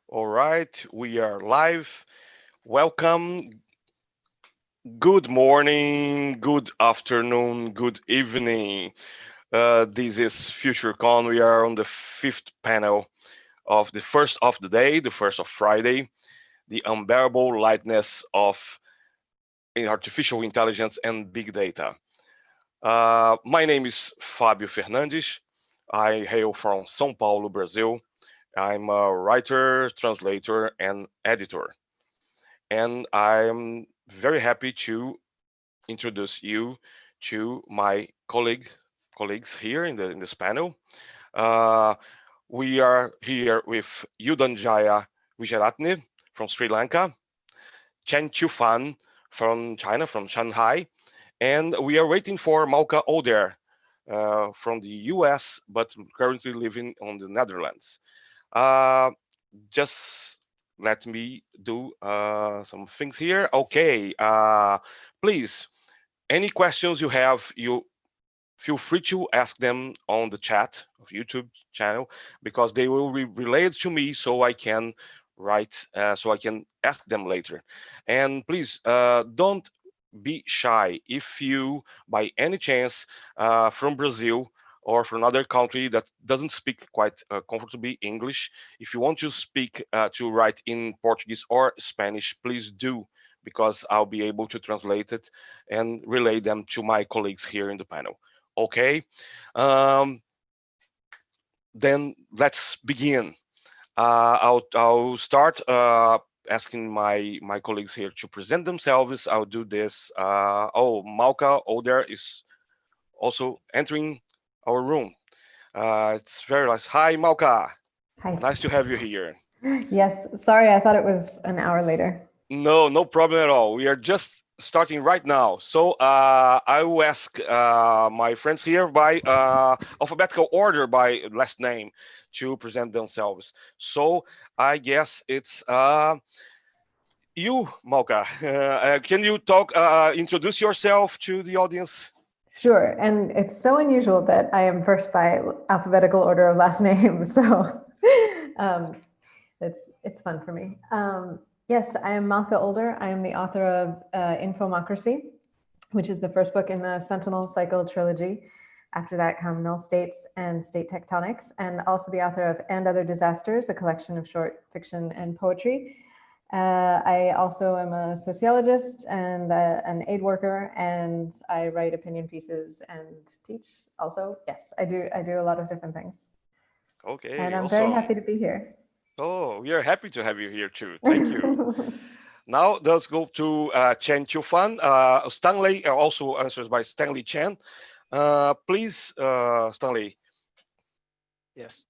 All right, we are live. Welcome. Good morning, good afternoon, good evening. This is FutureCon. We are on the fifth panel of the first of the day, the first of Friday, the unbearable lightness of artificial intelligence and big data. My name is Fabio Fernandes. I hail from São Paulo, Brazil. I'm a writer, translator, and editor. And I'm very happy to introduce you to my colleagues here in this panel. Uh, we are here with Yudhanjaya Wijeratne from Sri Lanka, Chen Qiufan from China, from Shanghai, and we are waiting for Malka Older from the US, but currently living on the Netherlands. Uh, just let me do some things here. Okay, please, any questions you have, you feel free to ask them on the chat of YouTube channel because they will be relayed to me so I can write, so I can ask them later. And please don't be shy if you, by any chance, from Brazil or from another country that doesn't speak quite comfortably English, if you want to speak, to write in Portuguese or Spanish, please do, because I'll be able to translate it and relay them to my colleagues here in the panel. Okay, um, then let's begin. I'll start asking my colleagues here to present themselves. I'll do this. Oh, Malka Older is also entering our room. It's very nice. Hi, Malka. Hi. Nice to have you here. Yes, sorry, I thought it was an hour later. No problem at all. We are just starting right now. So I will ask my friends here by alphabetical order by last name to present themselves. So I guess it's you, Malka. Can you talk, introduce yourself to the audience? Sure, and it's so unusual that I am first by alphabetical order of last name, so it's fun for me. Yes, I am Malka Older. I am the author of Infomocracy, which is the first book in the Sentinel Cycle trilogy. After that come Null States and State Tectonics, and also the author of And Other Disasters, a collection of short fiction and poetry. I also am a sociologist and an aid worker, and I write opinion pieces and teach. Also, yes, I do a lot of different things. Okay, And I'm awesome. very happy to be here. Oh, we are happy to have you here too. Thank you. Now let's go to Chen Qiufan. Stanley also answers by Stanley Chen. Please, Stanley. Yes.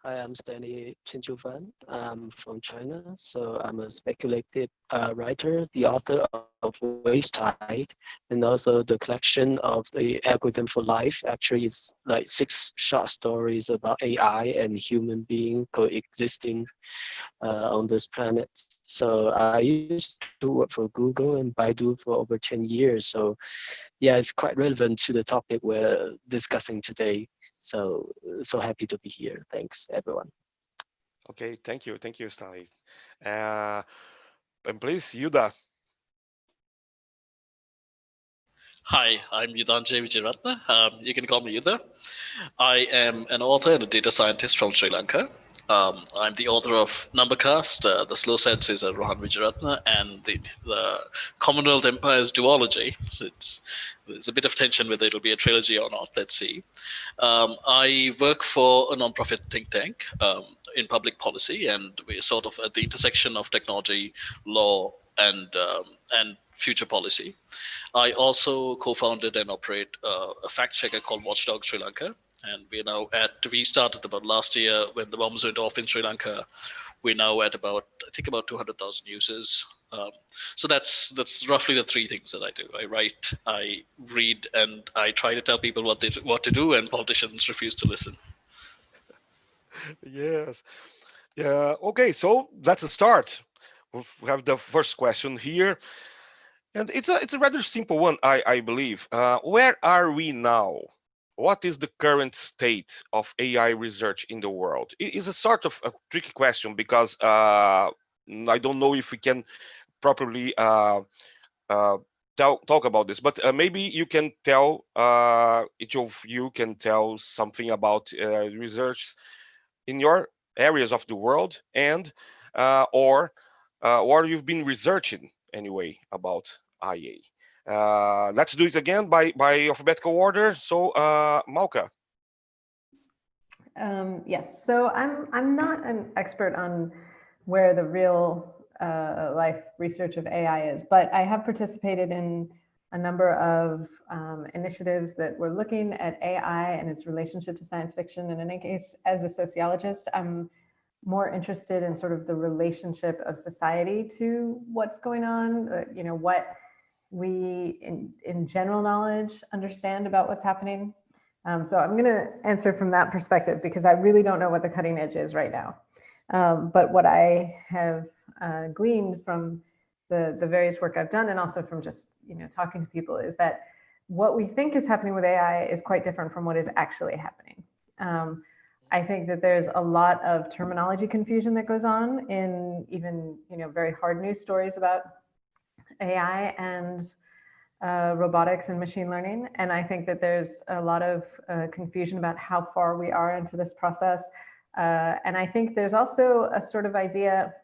Hi, I'm Stanley Chen Qiufan. I'm from China, so I'm a speculative writer, the author of Waste Tide, and also the collection of the algorithm for life. Actually, it's like 6 short stories about AI and human being coexisting on this planet. So I used to work for Google and Baidu for over 10 years. So yeah, it's quite relevant to the topic we're discussing today. So happy to be here. Thanks, everyone. Okay, thank you, Stanley. And please, Yuda. Hi, I'm Yudhanjaya Wijeratne. You can call me Yudha. I am an author and a data scientist from Sri Lanka. I'm the author of Numbercast, The Slow Senses of Rohan Wijeratne, and the Commonwealth Empire's duology. So there's a bit of tension whether it'll be a trilogy or not. Let's see. I work for a nonprofit think tank in public policy, and we're sort of at the intersection of technology, law, and future policy. I also co-founded and operate a fact checker called Watchdog Sri Lanka, and we started about last year when the bombs went off in Sri Lanka. We're now at about 200,000 users. So that's roughly the three things that I do. I write, I read, and I try to tell people what to do, and politicians refuse to listen. Yes. Yeah. Okay. So let's start. We have the first question here, and it's a rather simple one, I believe. Where are we now? what is the current state of AI research in the world? It is a sort of a tricky question because I don't know if we can properly uh, talk about this, but maybe you can tell, each of you can tell something about research in your areas of the world, and or you've been researching anyway about IA. Let's do it again by alphabetical order. So, Malka. Yes, so I'm not an expert on where the real life research of AI is, but I have participated in a number of initiatives that were looking at AI and its relationship to science fiction. And in any case, as a sociologist, I'm more interested in sort of the relationship of society to what's going on, what we in general knowledge understand about what's happening. So I'm going to answer from that perspective because I really don't know what the cutting edge is right now. But what I have gleaned from the various work I've done, and also from just talking to people, is that what we think is happening with AI is quite different from what is actually happening. I think that there's a lot of terminology confusion that goes on in even very hard news stories about AI and robotics and machine learning. And I think that there's a lot of confusion about how far we are into this process. And I think there's also a sort of idea,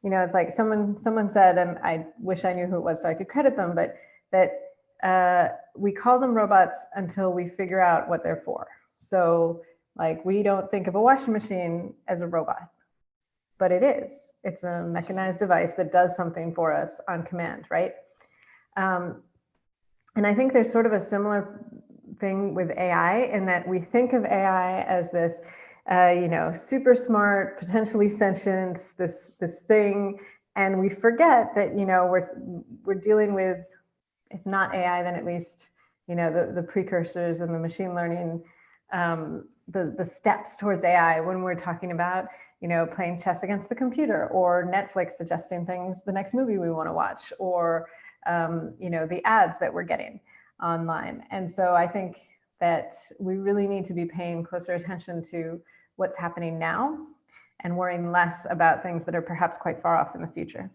it's like someone said, and I wish I knew who it was so I could credit them, but that we call them robots until we figure out what they're for. So like, we don't think of a washing machine as a robot, but it is. It's a mechanized device that does something for us on command, right? And I think there's sort of a similar thing with AI in that we think of AI as this, super smart, potentially sentient, this thing, and we forget that we're dealing with, if not AI, then at least the precursors and the machine learning, the steps towards AI when we're talking about playing chess against the computer, or Netflix suggesting things, the next movie we want to watch, or the ads that we're getting online. And so I think that we really need to be paying closer attention to what's happening now and worrying less about things that are perhaps quite far off in the future.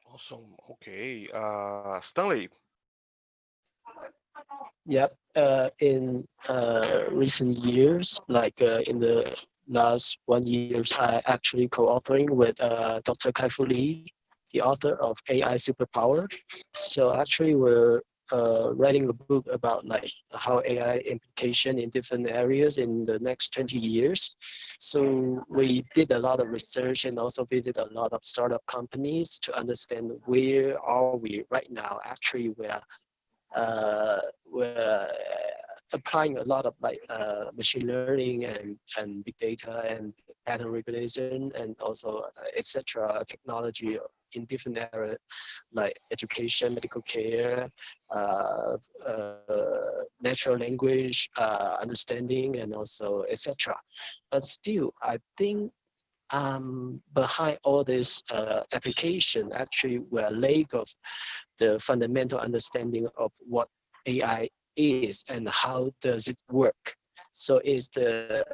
Awesome. Okay. Stanley. Yep. In recent years, like in the last 1 years, I actually co-authoring with Dr. Kai-Fu Lee, the author of AI Superpower. So actually, we're writing a book about like how AI implication in different areas in the next 20 years. So we did a lot of research and also visit a lot of startup companies to understand where are we right now. Actually, we're applying a lot of like machine learning and big data and pattern recognition and also etc. technology in different areas like education, medical care, natural language understanding, and also etc. But still, I think behind all this application, actually, we're a lack of the fundamental understanding of what AI is and how does it work. So it's the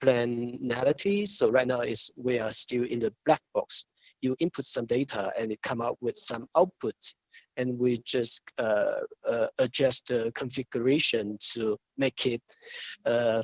unexplainability. So right now we are still in the black box. You input some data and it come out with some output, and we just adjust the configuration to make it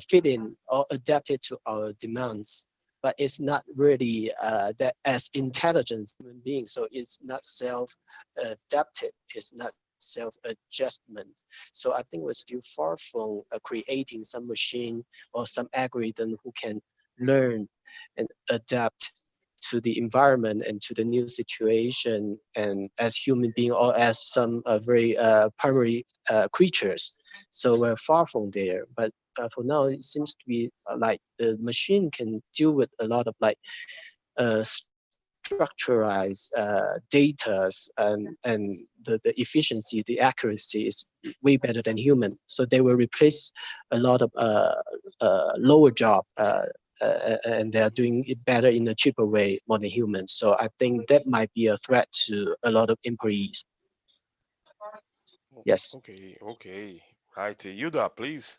fit in or adapt it to our demands. But it's not really that as intelligent as human beings, so it's not self-adapted, it's not self-adjustment. So I think we're still far from creating some machine or some algorithm who can learn and adapt to the environment and to the new situation, and as human being or as some very primary creatures. So we're far from there. But for now, it seems to be like the machine can deal with a lot of like structurized data, and the efficiency, the accuracy is way better than human. So they will replace a lot of lower job and they are doing it better in a cheaper way more than humans. So I think that might be a threat to a lot of employees. Yes. Okay. Right, Yuda, please.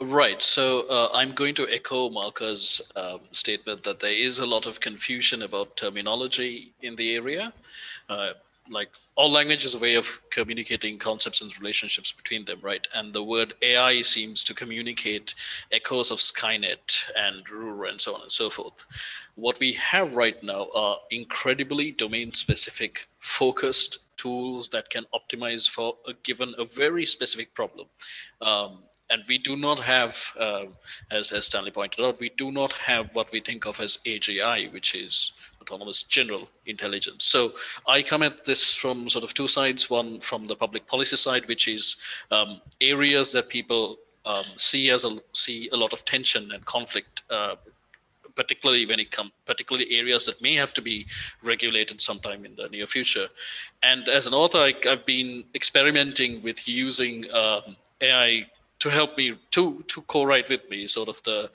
Right. So I'm going to echo Malka's statement that there is a lot of confusion about terminology in the area. Uh, like all language is a way of communicating concepts and relationships between them, right? And the word AI seems to communicate echoes of Skynet and Rure and so on and so forth. What we have right now are incredibly domain specific, focused tools that can optimize for a very specific problem. And we do not have, as Stanley pointed out, we do not have what we think of as AGI, which is autonomous general intelligence. So I come at this from sort of two sides. One from the public policy side, which is areas that people see a lot of tension and conflict, particularly when it comes, particularly areas that may have to be regulated sometime in the near future. And as an author, I've been experimenting with using AI to help me to co-write with me sort of the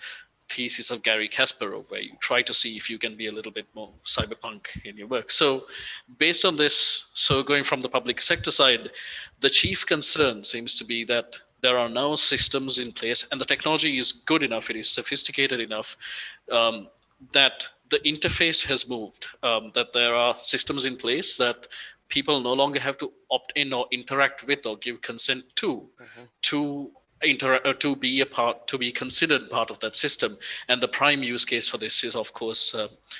thesis of Gary Kasparov, where you try to see if you can be a little bit more cyberpunk in your work. So based on this, so going from the public sector side, the chief concern seems to be that there are now systems in place and the technology is good enough, it is sophisticated enough, um, that the interface has moved, that there are systems in place that people no longer have to opt in or interact with or give consent to to be a part, to be considered part of that system. And the prime use case for this is of course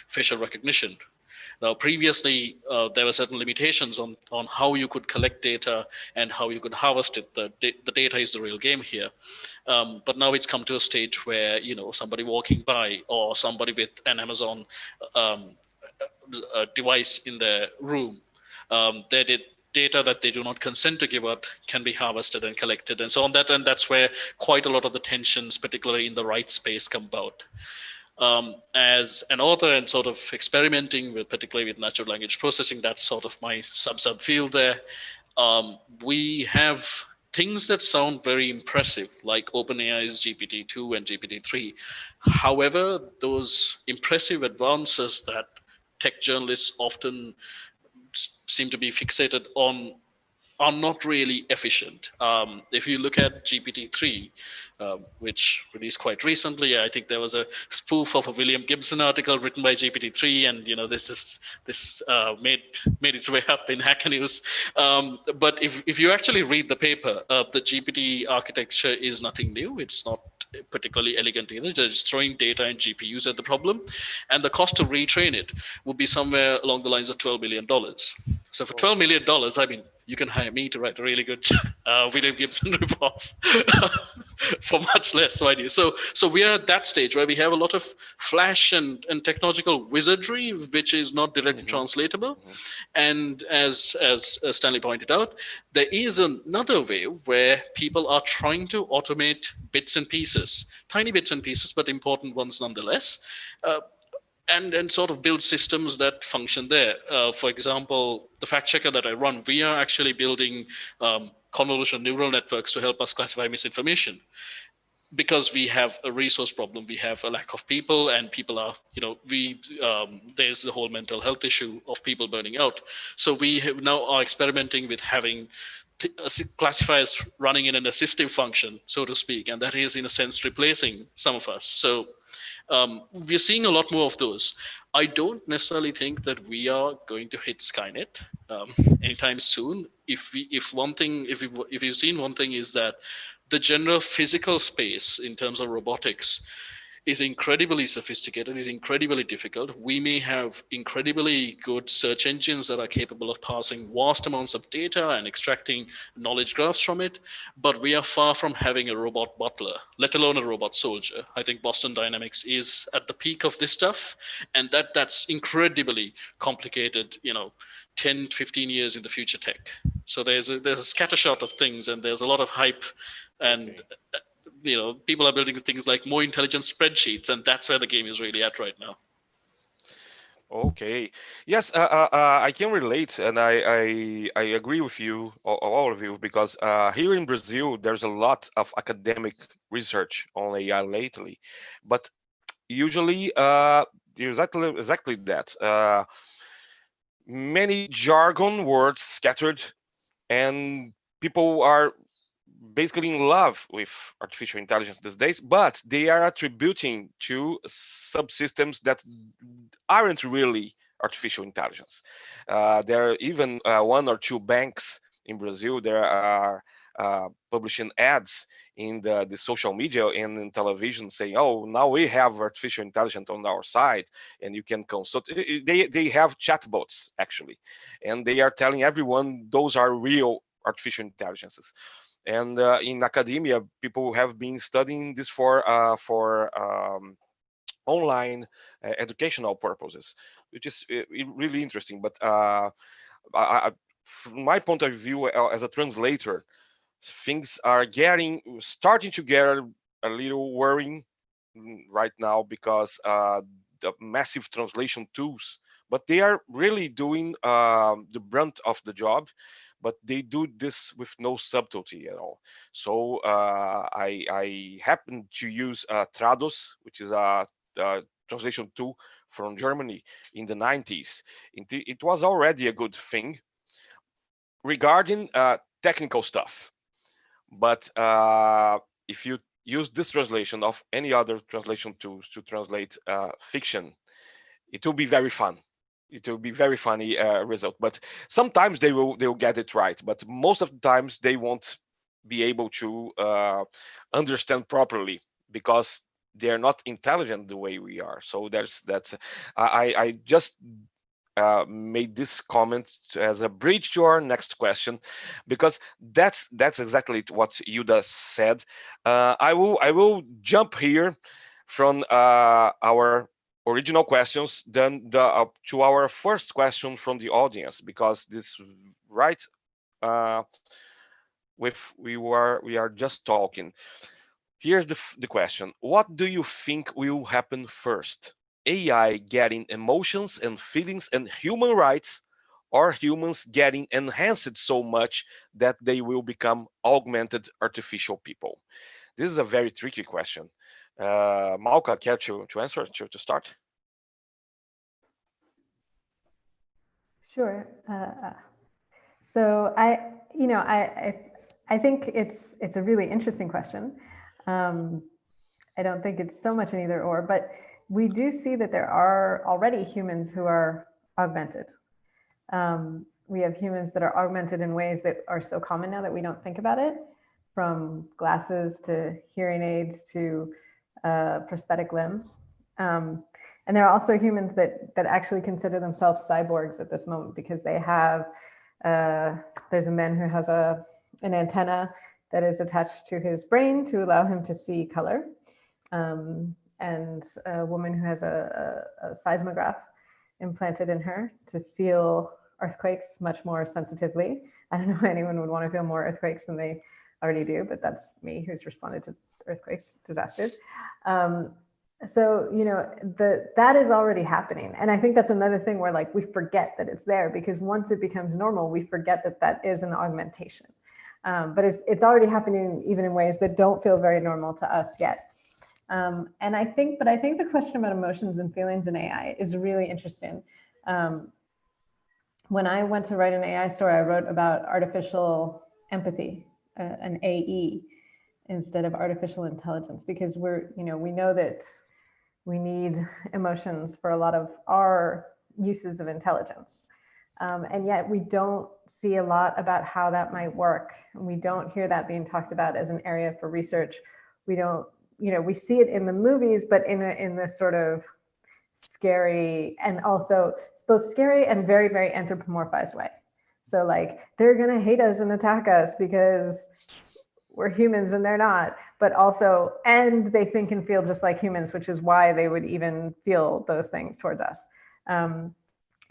facial recognition. Now previously there were certain limitations on how you could collect data and how you could harvest it. The data is the real game here. But now it's come to a stage where somebody walking by or somebody with an Amazon um, device in their room, their data that they do not consent to give out can be harvested and collected and so on. That's where quite a lot of the tensions, particularly in the right space, come about. As an author and sort of experimenting with, particularly with natural language processing, that's sort of my sub field there. We have things that sound very impressive, like OpenAI's GPT-2 and GPT-3. However, those impressive advances that tech journalists often seem to be fixated on are not really efficient. If you look at GPT-3, which released quite recently, I think there was a spoof of a William Gibson article written by GPT-3, and this made its way up in Hacker News. But if you actually read the paper, the GPT architecture is nothing new. It's not particularly elegant either. Just throwing data and GPUs at the problem, and the cost to retrain it would be somewhere along the lines of $12 million. So for $12 million, I mean, you can hire me to write a really good William Gibson ripoff for much less. So we are at that stage where we have a lot of flash and technological wizardry, which is not directly translatable. And as Stanley pointed out, there is another way where people are trying to automate bits and pieces, tiny bits and pieces, but important ones nonetheless. And sort of build systems that function there. For example, the fact checker that I run, we are actually building convolutional neural networks to help us classify misinformation. Because we have a resource problem, we have a lack of people, and people are, there's the whole mental health issue of people burning out. So we now are experimenting with having classifiers running in an assistive function, so to speak, and that is in a sense replacing some of us. So we're seeing a lot more of those. I don't necessarily think that we are going to hit Skynet anytime soon. If you've seen one thing, is that the general physical space in terms of robotics is incredibly sophisticated, is incredibly difficult. We may have incredibly good search engines that are capable of parsing vast amounts of data and extracting knowledge graphs from it, but we are far from having a robot butler, let alone a robot soldier. I think Boston Dynamics is at the peak of this stuff, and that's incredibly complicated, 10, 15 years in the future tech. So there's a scattershot of things, and there's a lot of hype, and people are building things like more intelligent spreadsheets, and that's where the game is really at right now. Okay. Yes, I can relate, and I agree with you, all of you, because here in Brazil, there's a lot of academic research on AI lately, but usually exactly that. Many jargon words scattered, and people are basically in love with artificial intelligence these days, but they are attributing to subsystems that aren't really artificial intelligence. There are even one or two banks in Brazil. There are publishing ads in the social media and in television saying, "Oh, now we have artificial intelligence on our site, and you can consult." They have chatbots actually, and they are telling everyone those are real artificial intelligences. And in academia, people have been studying this for online educational purposes, which is really interesting. But from my point of view as a translator, things are starting to get a little worrying right now because the massive translation tools, but they are really doing the brunt of the job, but they do this with no subtlety at all. So I happen to use Trados, which is a translation tool from Germany in the 90s. It was already a good thing regarding technical stuff. But if you use this translation of any other translation tools to translate fiction, it will be very fun. It will be very funny result. But sometimes they will get it right. But most of the times they won't be able to understand properly because they're not intelligent the way we are. So that's I just made this comment as a bridge to our next question, because that's exactly what Yuda said. I will jump here from our original questions then to our first question from the audience, because this right we are just talking. Here's the question: what do you think will happen first? AI getting emotions and feelings and human rights, or humans getting enhanced so much that they will become augmented artificial people? This is a very tricky question. Malka, care to answer, to start? Sure. So I think it's a really interesting question. I don't think it's so much an either or, but we do see that there are already humans who are augmented. We have humans that are augmented in ways that are so common now that we don't think about it, from glasses to hearing aids to prosthetic limbs. And there are also humans that actually consider themselves cyborgs at this moment, because they have, there's a man who has an antenna that is attached to his brain to allow him to see color. And a woman who has a seismograph implanted in her to feel earthquakes much more sensitively. I don't know why anyone would want to feel more earthquakes than they already do, but that's me, who's responded to earthquakes, disasters. So, that is already happening. And I think that's another thing where we forget that it's there, because once it becomes normal, we forget that that is an augmentation. But it's already happening even in ways that don't feel very normal to us yet. And I think the question about emotions and feelings in AI is really interesting. When I went to write an AI story, I wrote about artificial empathy, an AE, instead of artificial intelligence, because we know that we need emotions for a lot of our uses of intelligence. And yet we don't see a lot about how that might work. We don't hear that being talked about as an area for research. We don't, we see it in the movies, but in this sort of scary, and also it's both scary and very, very anthropomorphized way. So they're gonna hate us and attack us because we're humans and they're not, but also, and they think and feel just like humans, which is why they would even feel those things towards us.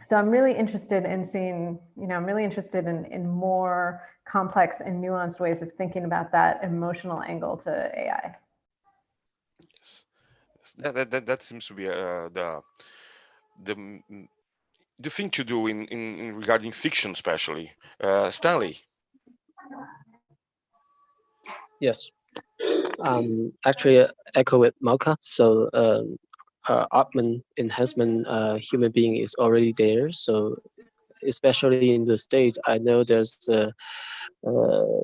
So I'm really interested in seeing, I'm really interested in more complex and nuanced ways of thinking about that emotional angle to AI. Yes, that seems to be the thing to do in regarding fiction, especially. Stanley. Yes. Actually, echo with Malka. So, augment enhancement human being is already there. So especially in the States. I know there's a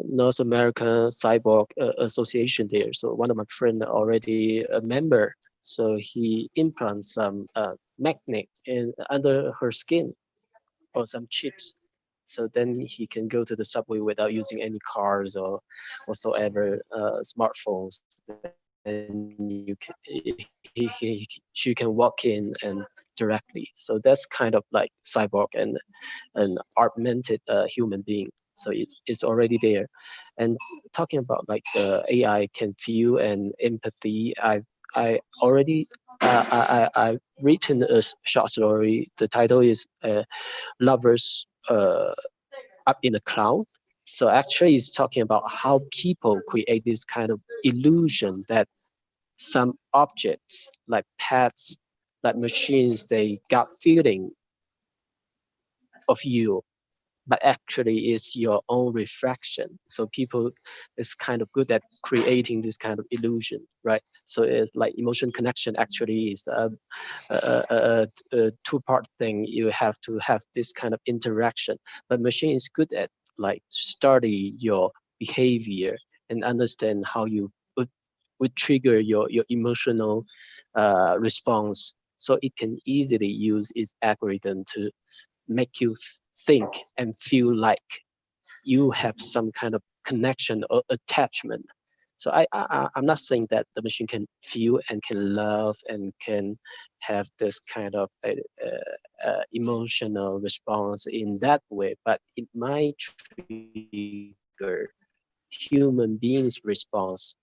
North American Cyborg Association there. So one of my friend already a member. So he implants some magnet in under her skin or some chips. So then he can go to the subway without using any cars or whatsoever smartphones. Then she can walk in and directly. So that's kind of like cyborg and an augmented human being. So it's already there. And talking about like the AI can feel and empathy, I already I've written a short story. The title is Lovers Up in the Cloud. So actually, it's talking about how people create this kind of illusion that some objects like pets, like machines, they got feeling of you, but actually it's your own reflection. So people is kind of good at creating this kind of illusion, right? So it's like emotion connection actually is a two-part thing. You have to have this kind of interaction, but machine is good at like study your behavior and understand how you would trigger your emotional response. So it can easily use its algorithm to make you think and feel like you have some kind of connection or attachment. So I'm not saying that the machine can feel and can love and can have this kind of emotional response in that way, but it might trigger human beings' response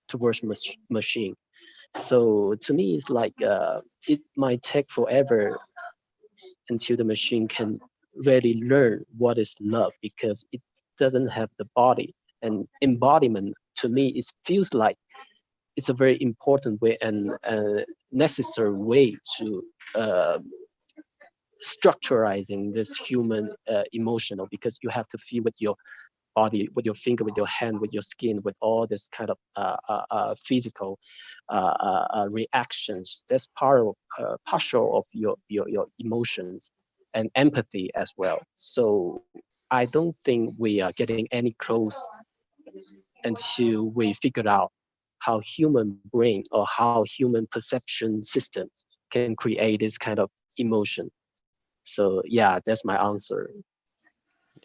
towards machine. So to me, it's like it might take forever until the machine can really learn what is love because it doesn't have the body. And embodiment to me it feels like it's a very important way and necessary way to structurizing this human emotional, because you have to feel with your body, with your finger, with your hand, with your skin, with all this kind of physical reactions. That's part of partial of your emotions and empathy as well. So I don't think we are getting any close until we figure out how human brain or how human perception system can create this kind of emotion. So yeah, that's my answer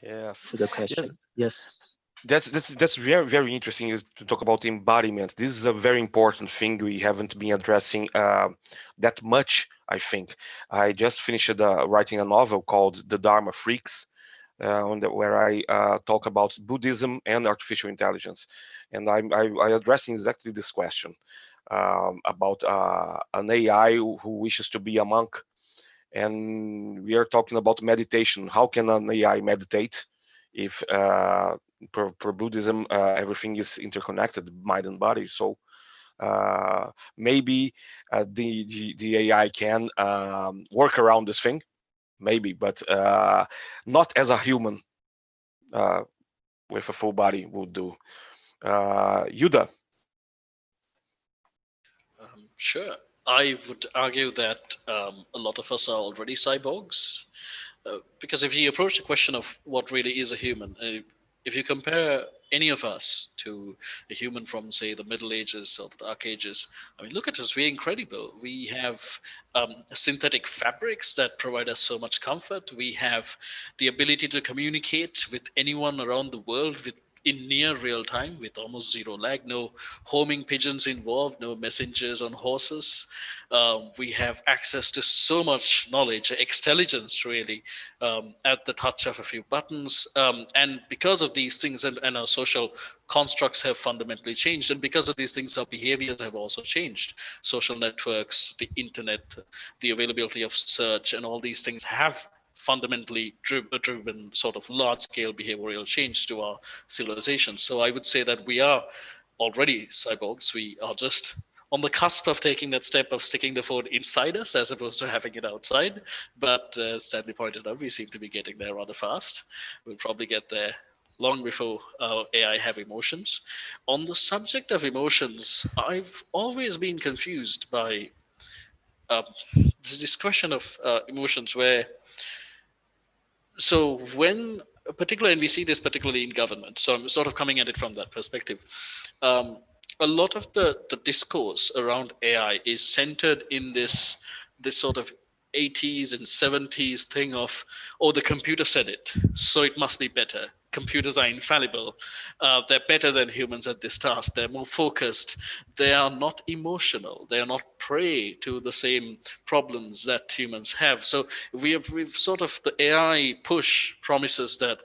Yes. to the Yes. question. Yes. That's very very interesting is to talk about embodiment. This is a very important thing we haven't been addressing that much. I think I just finished writing a novel called The Dharma Freaks, where I talk about Buddhism and artificial intelligence, and I addressing exactly this question about an AI who wishes to be a monk, and we are talking about meditation. How can an AI meditate if per Buddhism everything is interconnected, mind and body? So maybe the AI can work around this thing, maybe, but not as a human uh, with a full body would do. Yuda. Sure. I would argue that a lot of us are already cyborgs. Because if you approach the question of what really is a human, if you compare any of us to a human from, say, the Middle Ages or the Dark Ages, I mean, look at us. We're incredible. We have synthetic fabrics that provide us so much comfort. We have the ability to communicate with anyone around the world with in near real time with almost zero lag, no homing pigeons involved, no messengers on horses. We have access to so much knowledge, intelligence, really, at the touch of a few buttons. And because of these things, and our social constructs have fundamentally changed. And because of these things, our behaviors have also changed. Social networks, the internet, the availability of search, and all these things have fundamentally driven sort of large scale behavioral change to our civilization. So I would say that we are already cyborgs. We are just on the cusp of taking that step of sticking the phone inside us as opposed to having it outside. But as Stanley pointed out, we seem to be getting there rather fast. We'll probably get there long before AI have emotions. On the subject of emotions, I've always been confused by uh, this question of emotions where So when, particularly, and we see this particularly in government, so I'm sort of coming at it from that perspective. um, a lot of the discourse around AI is centered in this sort of 80s and 70s thing of, oh, the computer said it, so it must be better. Computers are infallible. They're better than humans at this task. They're more focused. They are not emotional. They are not prey to the same problems that humans have. So we've sort of, the AI push promises that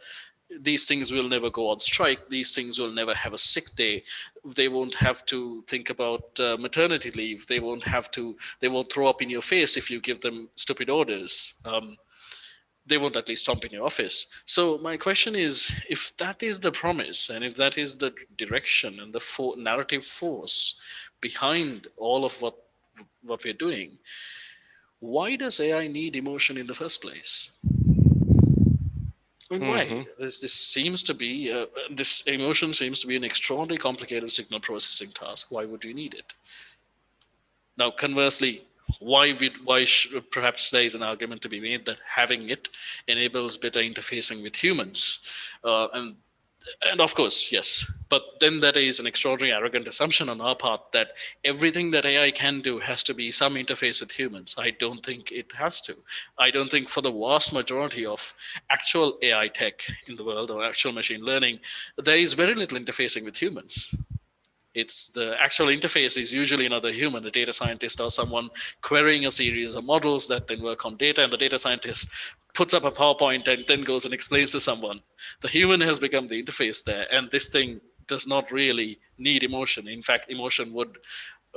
these things will never go on strike. These things will never have a sick day. They won't have to think about maternity leave. They won't have to. They won't throw up in your face if you give them stupid orders. They won't at least stomp in your office. So my question is, if that is the promise, and if that is the direction and the narrative force behind all of what we're doing, why does AI need emotion in the first place? I mean, why? Hmm. This seems to be this emotion seems to be an extraordinarily complicated signal processing task. Why would you need it? Now, conversely, perhaps there is an argument to be made that having it enables better interfacing with humans, and of course, yes. But then that is an extraordinary arrogant assumption on our part that everything that AI can do has to be some interface with humans. I don't think it has to. I don't think for the vast majority of actual AI tech in the world, or actual machine learning, there is very little interfacing with humans. It's the actual interface is usually another human, a data scientist or someone querying a series of models that then work on data, and the data scientist puts up a PowerPoint and then goes and explains to someone. The human has become the interface there, and this thing does not really need emotion. In fact, emotion would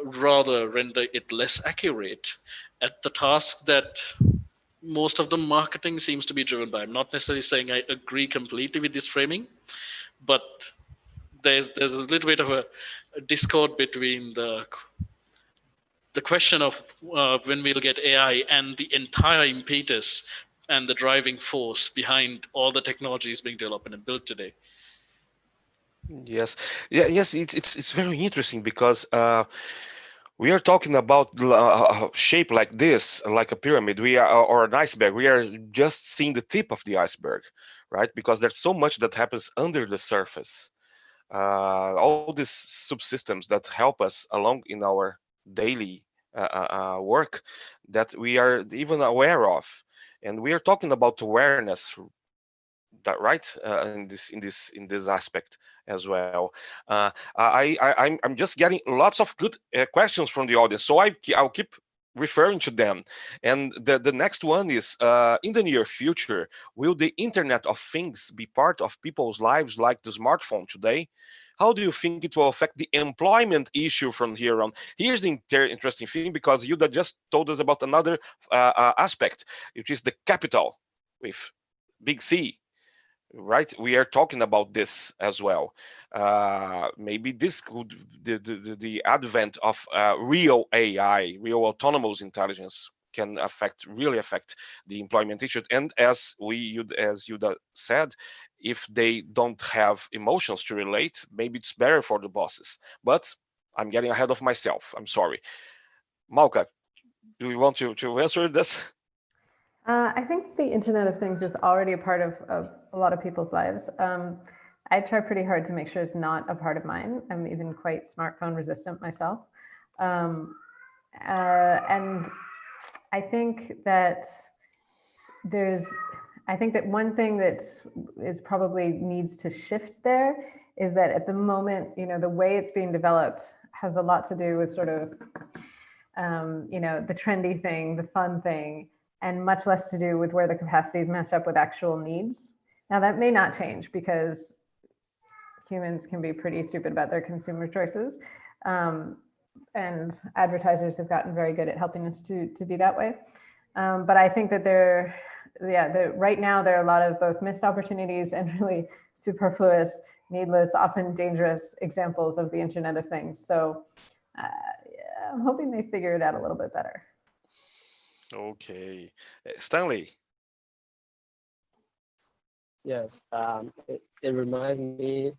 rather render it less accurate at the task that most of the marketing seems to be driven by. I'm not necessarily saying I agree completely with this framing, but there's a little bit of a discord between the question of when we'll get AI and the entire impetus and the driving force behind all the technologies being developed and built today. Yes, yeah, yes. It's very interesting because we are talking about shape like this, like a pyramid. We are or an iceberg. We are just seeing the tip of the iceberg, right? Because there's so much that happens under the surface. All these subsystems that help us along in our daily work that we are even aware of, and we are talking about awareness, that right, in this aspect as well. I'm just getting lots of good questions from the audience, so I'll keep referring to them. And the next one is, in the near future, will the Internet of Things be part of people's lives like the smartphone today? How do you think it will affect the employment issue from here on? Here's the interesting thing, because you just told us about another aspect, which is the capital with big C, right? We are talking about this as well. Maybe this could, the advent of real AI, real autonomous intelligence, can really affect the employment issue. And as you said, if they don't have emotions to relate, maybe it's better for the bosses. But I'm getting ahead of myself, I'm sorry. Malka, do you want to answer this? I think the Internet of Things is already a part of a lot of people's lives. I try pretty hard to make sure it's not a part of mine. I'm even quite smartphone resistant myself. And I think that I think that one thing that is probably needs to shift there is that at the moment, the way it's being developed has a lot to do with sort of, the trendy thing, the fun thing, and much less to do with where the capacities match up with actual needs. Now that may not change because humans can be pretty stupid about their consumer choices. And advertisers have gotten very good at helping us to be that way. But I think that right now there are a lot of both missed opportunities and really superfluous, needless, often dangerous examples of the Internet of Things. So I'm hoping they figure it out a little bit better. Okay. Stanley. Yes, it reminds me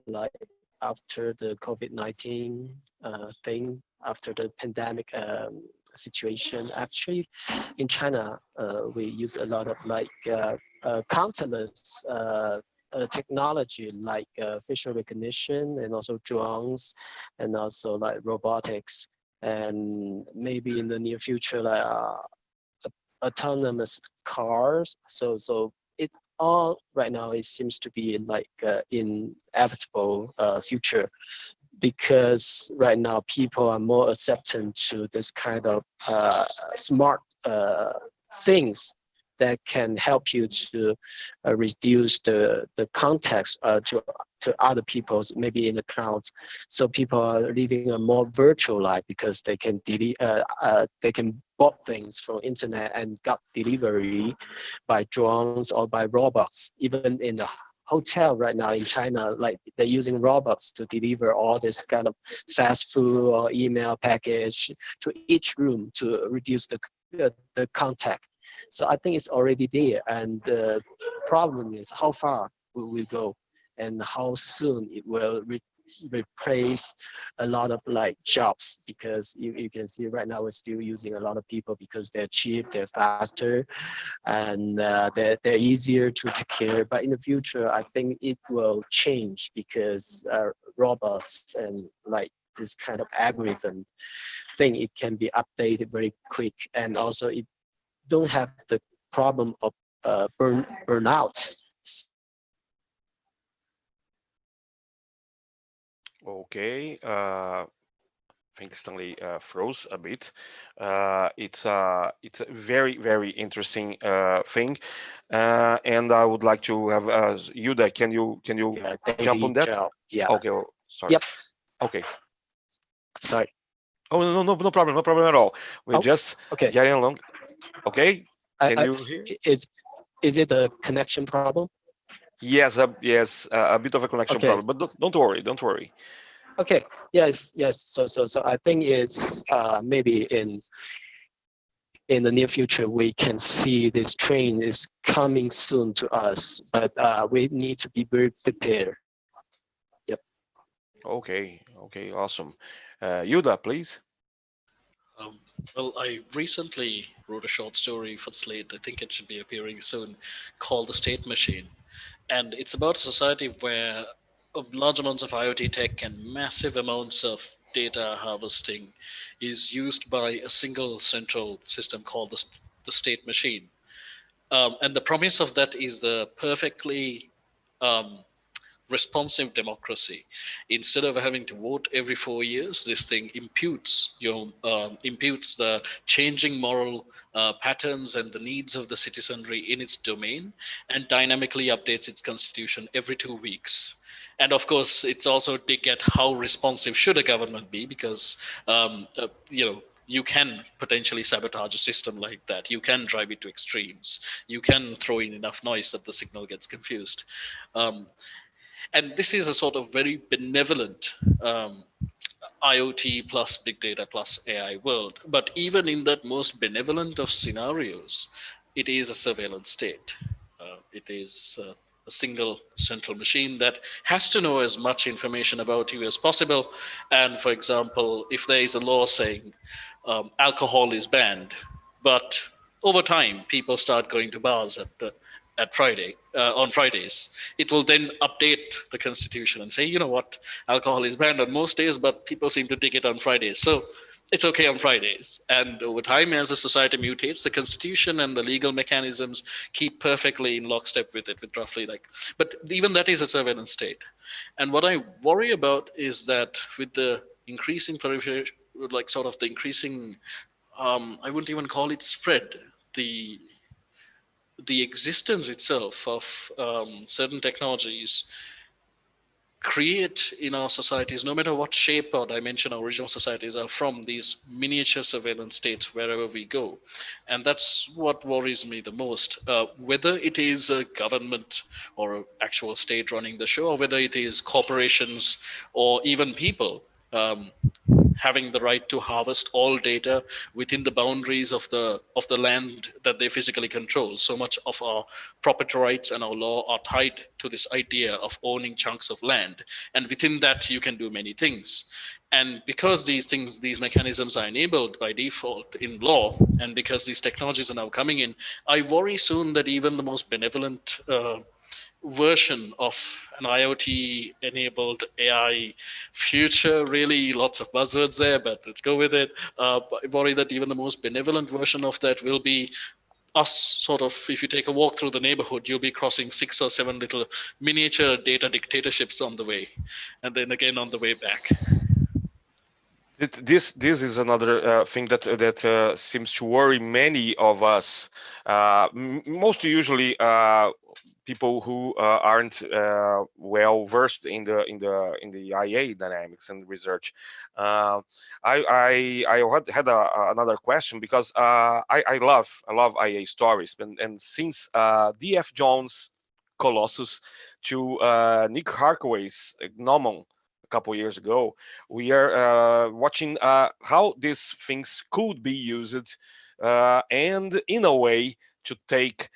like after the COVID-19 thing, after the pandemic situation. Actually, in China, we use a lot of like countless technology like facial recognition and also drones and also like robotics, and maybe in the near future like autonomous cars. So it all right now it seems to be like inevitable future, because right now people are more accepting to this kind of smart things that can help you to reduce the context to other people's, maybe in the clouds. So people are living a more virtual life because they can bought things from internet and got delivery by drones or by robots. Even in the hotel right now in China, like they're using robots to deliver all this kind of fast food or email package to each room to reduce the contact. So I think it's already there, and the problem is how far will we go, and how soon it will replace a lot of like jobs, because you can see right now we're still using a lot of people because they're cheap, they're faster, and they're easier to take care. But in the future, I think it will change because robots and like this kind of algorithm thing, it can be updated very quick, and also it don't have the problem of burnout. Okay. I think Stanley froze a bit. It's a very very interesting thing, and I would like to have Yuda. Can you Yeah, jump on daily that? job. Yeah. Okay. Oh, sorry. Yep. Okay. Sorry. Oh no problem, no problem at all. We're Oh, just okay. getting along. Okay. Can I, you hear? is it a connection problem? Yes, yes, a bit of a connection Okay. problem, but don't worry, don't worry. Okay. Yes. So I think it's maybe in the near future we can see this train is coming soon to us, but we need to be very prepared. Yep. Okay, awesome. Yuda, please. Um, well, I recently wrote a short story for Slate. I think it should be appearing soon, called "The State Machine," and it's about a society where large amounts of IoT tech and massive amounts of data harvesting is used by a single central system called the state machine. And the promise of that is the perfectly um, responsive democracy. Instead of having to vote every 4 years, this thing imputes the changing moral patterns and the needs of the citizenry in its domain, and dynamically updates its constitution every 2 weeks. And of course, it's also a dig at how responsive should a government be, because you can potentially sabotage a system like that. You can drive it to extremes. You can throw in enough noise that the signal gets confused. Um, and this is a sort of very benevolent IoT plus big data plus AI world. But even in that most benevolent of scenarios, it is a surveillance state. It is a single central machine that has to know as much information about you as possible. And for example, if there is a law saying alcohol is banned, but over time people start going to bars at Friday on Fridays, it will then update the constitution and say, you know what, alcohol is banned on most days, but people seem to dig it on Fridays, so it's okay on Fridays. And over time, as the society mutates, the constitution and the legal mechanisms keep perfectly in lockstep with it, with roughly like. But even that is a surveillance state. And what I worry about is that with the increasing proliferation, like sort of the increasing, I wouldn't even call it spread, the the existence itself of certain technologies create in our societies, no matter what shape or dimension our original societies are from, these miniature surveillance states wherever we go. And that's what worries me the most. Whether it is a government or an actual state running the show, or whether it is corporations or even people um, having the right to harvest all data within the boundaries of the land that they physically control. So much of our property rights and our law are tied to this idea of owning chunks of land, and within that you can do many things. And because these mechanisms are enabled by default in law, and because these technologies are now coming in, I worry soon that even the most benevolent version of an IoT enabled AI future, really lots of buzzwords there, but let's go with it. I worry that even the most benevolent version of that will be us sort of, if you take a walk through the neighborhood, you'll be crossing 6 or 7 little miniature data dictatorships on the way, and then again on the way back. This is another thing that seems to worry many of us. Most usually, people who aren't well versed in the IA dynamics and research. I had another question because I love IA stories, and since D.F. Jones' Colossus to Nick Harkaway's Gnomon a couple years ago, we are watching how these things could be used and in a way to take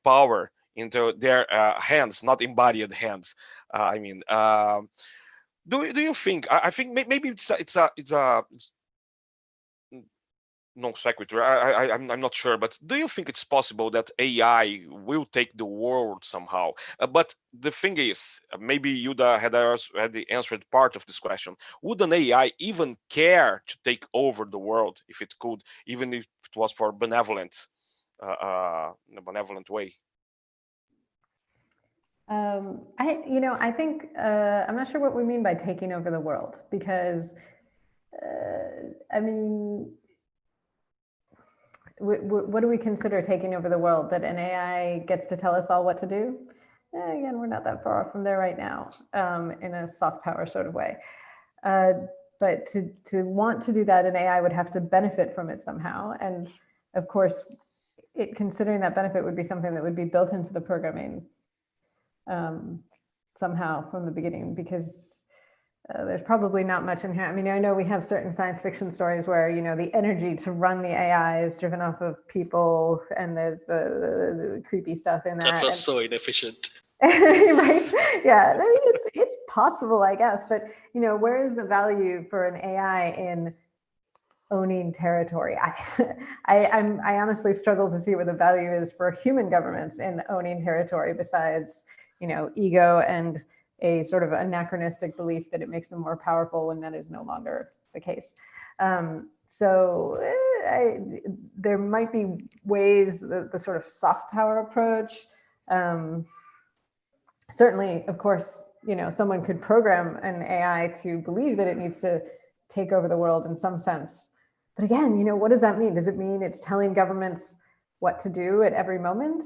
power into their hands, not embodied hands. I mean, do you think? I think maybe it's a non sequitur. I'm not sure, but do you think it's possible that AI will take the world somehow? But the thing is, maybe Yuda had the answered part of this question. Would an AI even care to take over the world if it could, even if it was for benevolent, in a benevolent way? I think I'm not sure what we mean by taking over the world, because I mean, what do we consider taking over the world? That an AI gets to tell us all what to do? Again, we're not that far from there right now, in a soft power sort of way. But to want to do that, an AI would have to benefit from it somehow. And of course, considering that benefit would be something that would be built into the programming somehow from the beginning, because there's probably not much in here. I mean, I know we have certain science fiction stories where, the energy to run the AI is driven off of people, and there's the creepy stuff in that. That was so inefficient. Right? Yeah, I mean, it's possible, I guess, but where is the value for an AI in owning territory? I honestly struggle to see what the value is for human governments in owning territory, besides ego and a sort of anachronistic belief that it makes them more powerful when that is no longer the case. So there might be ways, the sort of soft power approach. Certainly, of course, someone could program an AI to believe that it needs to take over the world in some sense. But again, what does that mean? Does it mean it's telling governments what to do at every moment?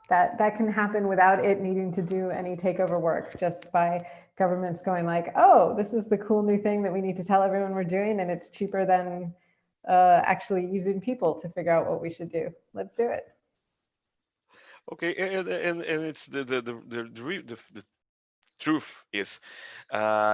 That can happen without it needing to do any takeover work, just by governments going like, oh, this is the cool new thing that we need to tell everyone we're doing, and it's cheaper than actually using people to figure out what we should do. Let's do it. Okay, and it's the truth is,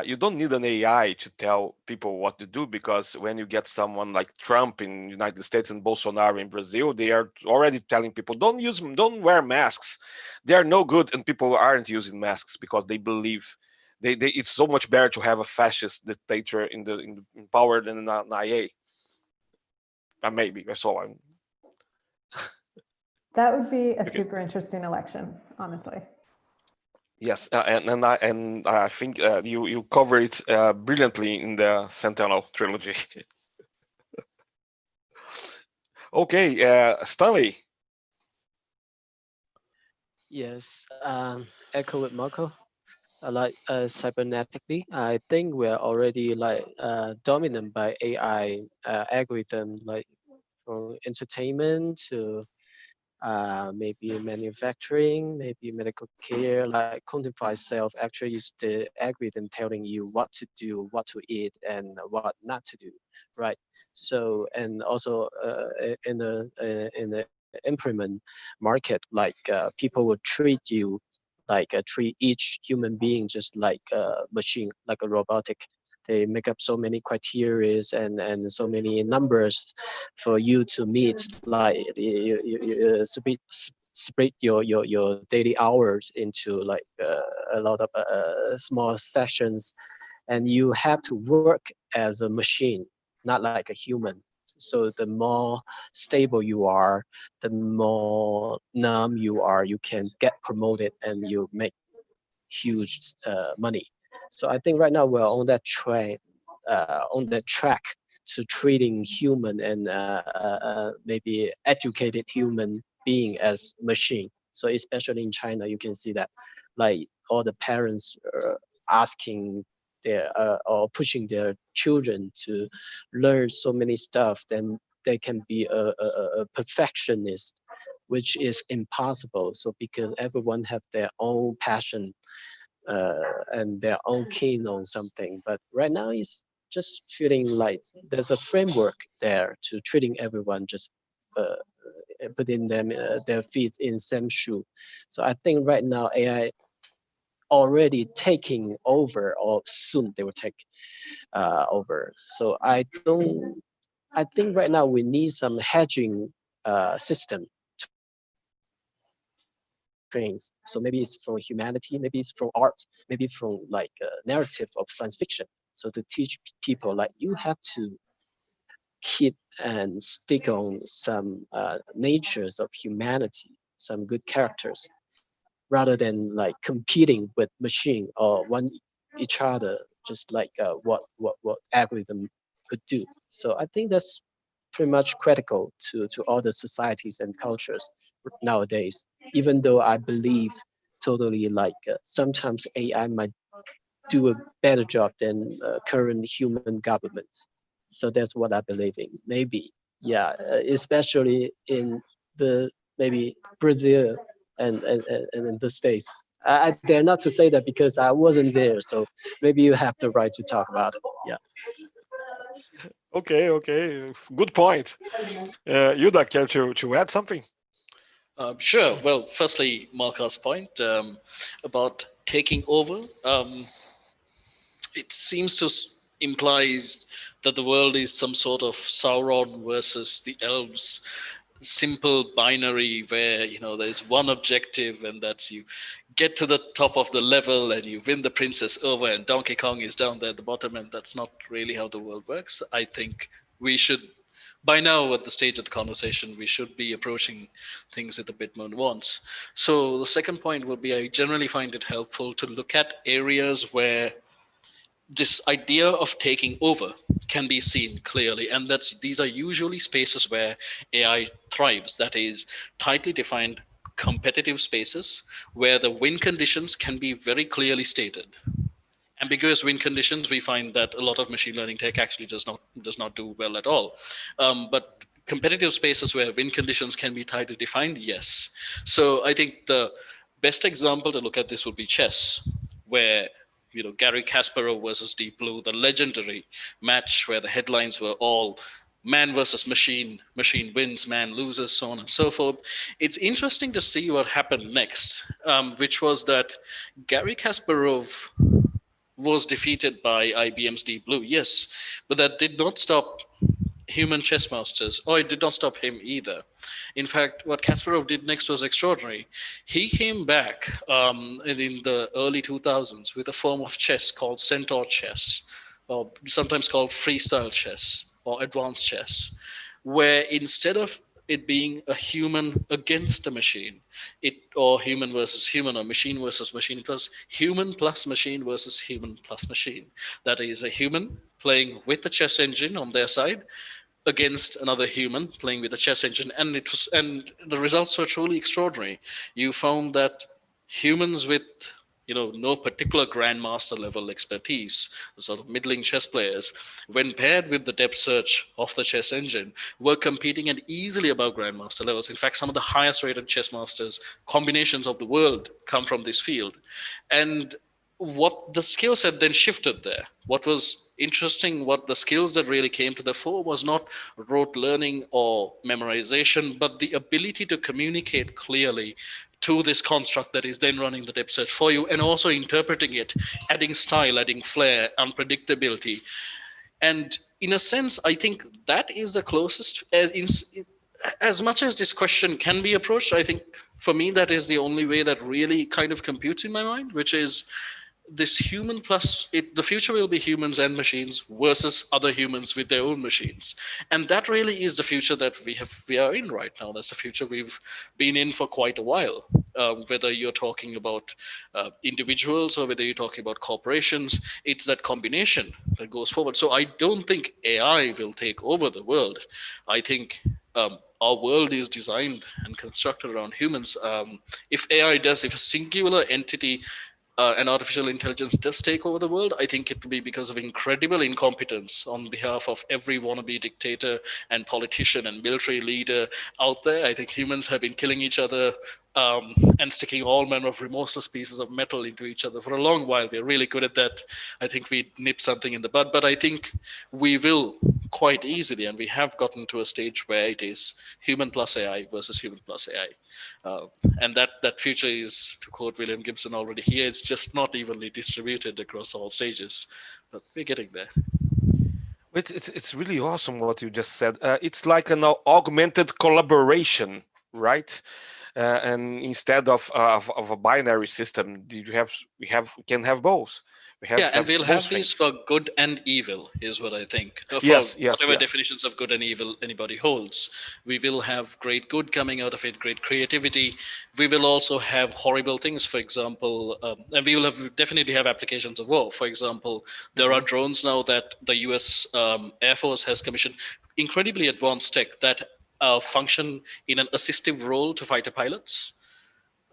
you don't need an AI to tell people what to do, because when you get someone like Trump in the United States and Bolsonaro in Brazil, they are already telling people, don't wear masks. They are no good, and people aren't using masks because they believe it's so much better to have a fascist dictator in power than an IA. Maybe that's all. That would be a super interesting election, honestly. Yes, and I think you cover it brilliantly in the Sentinel trilogy. Okay, Stanley. Yes, echo with Marco. Like cybernetically, I think we're already like dominant by AI algorithm, like from entertainment to maybe manufacturing, maybe medical care. Like quantify self actually is the algorithm telling you what to do, what to eat, and what not to do, right? So, and also in the implement market, like people will treat you like treat each human being just like a machine, like a robotic. They make up so many criteria and so many numbers for you to meet. Like you split your daily hours into like a lot of small sessions, and you have to work as a machine, not like a human. So the more stable you are, the more numb you are, you can get promoted and you make huge money. So I think right now we're on that train, on that track to treating human and maybe educated human being as machine. So especially in China, you can see that like all the parents asking their or pushing their children to learn so many stuff, then they can be a perfectionist, which is impossible. So because everyone have their own passion uh, and they're all keen on something. But right now, it's just feeling like there's a framework there to treating everyone just putting them their feet in same shoe. So I think right now AI already taking over, or soon they will take over. So I don't. I think right now we need some hedging system to train. So maybe it's from humanity, maybe it's from art, maybe from narrative of science fiction. So to teach people like you have to keep and stick on some natures of humanity, some good characters, rather than like competing with machine or one each other, just like what algorithm could do. So I think that's pretty much critical to all the societies and cultures nowadays. Even though I believe totally like sometimes AI might do a better job than current human governments. So that's what I believe in. Maybe, yeah, especially in the maybe Brazil and in the States. I dare not to say that because I wasn't there. So maybe you have the right to talk about it. Yeah. Okay. Good point. Yuda, care to add something? Sure. Well, firstly, Malka's point about taking over. It seems to implies that the world is some sort of Sauron versus the elves, simple binary where there's one objective, and that's you get to the top of the level and you win the princess over, and Donkey Kong is down there at the bottom, and that's not really how the world works. I think we should, by now at the stage of the conversation, we should be approaching things with a bit more nuance. So the second point would be, I generally find it helpful to look at areas where this idea of taking over can be seen clearly, and these are usually spaces where AI thrives. That is, tightly defined competitive spaces where the win conditions can be very clearly stated. Ambiguous win conditions, we find that a lot of machine learning tech actually does not do well at all. But competitive spaces where win conditions can be tightly defined, yes. So I think the best example to look at this would be chess, where Gary Kasparov versus Deep Blue, the legendary match where the headlines were all man versus machine, machine wins, man loses, so on and so forth. It's interesting to see what happened next, which was that Gary Kasparov was defeated by IBM's Deep Blue, yes, but that did not stop human chess masters, or it did not stop him either. In fact, what Kasparov did next was extraordinary. He came back in the early 2000s with a form of chess called centaur chess, or sometimes called freestyle chess or advanced chess, where instead of it being a human against a machine, or human versus human, or machine versus machine, it was human plus machine versus human plus machine. That is, a human playing with the chess engine on their side against another human playing with a chess engine, and the results were truly extraordinary. You found that humans with no particular grandmaster level expertise, sort of middling chess players, when paired with the depth search of the chess engine, were competing at easily above grandmaster levels. In fact, some of the highest rated chess masters combinations of the world come from this field. And what the skill set then shifted there. What was interesting, what the skills that really came to the fore was not rote learning or memorization, but the ability to communicate clearly to this construct that is then running the depth search for you, and also interpreting it, adding style, adding flair, unpredictability. And in a sense, I think that is the closest, as much as this question can be approached, I think for me that is the only way that really kind of computes in my mind, which is this human plus the future will be humans and machines versus other humans with their own machines, and that really is the future that we are in right now. That's the future we've been in for quite a while. Whether you're talking about individuals or whether you're talking about corporations, it's that combination that goes forward. So I don't think AI will take over the world. I think our world is designed and constructed around humans. If if a singular entity, an artificial intelligence does take over the world, I think it will be because of incredible incompetence on behalf of every wannabe dictator and politician and military leader out there. I think humans have been killing each other and sticking all manner of remorseless pieces of metal into each other for a long while. We're really good at that. I think we nip something in the bud, but I think we will quite easily, and we have gotten to a stage where it is human plus AI versus human plus AI. And that future is, to quote William Gibson already here, it's just not evenly distributed across all stages, but we're getting there. It's really awesome what you just said. It's like an augmented collaboration, right? And instead of a binary system, we can have both. We Yeah, and have we'll both have these things. for good and evil, is what I think. For Yes, yes, whatever yes. definitions of good and evil anybody holds, we will have great good coming out of it, great creativity. We will also have horrible things, for example, and we will definitely have applications of war. For example, there are drones now that the US Air Force has commissioned, incredibly advanced tech that function in an assistive role to fighter pilots.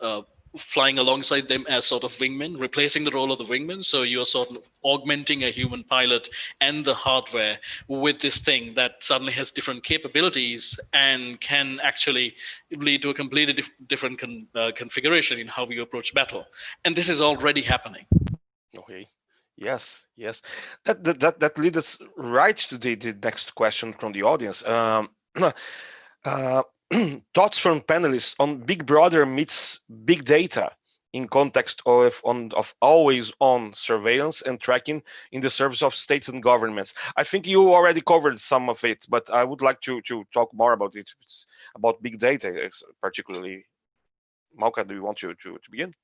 Uh, Flying alongside them as sort of wingmen, replacing the role of the wingmen. So you're sort of augmenting a human pilot and the hardware with this thing that suddenly has different capabilities and can actually lead to a completely different configuration in how you approach battle. And this is already happening. Okay. Yes, yes. That leads us right to the next question from the audience. Uh, thoughts from panelists on Big Brother meets big data in context of always on surveillance and tracking in the service of states and governments. I think you already covered some of it, but I would like to talk more about it. It's about big data, particularly. Malka, do you want to begin?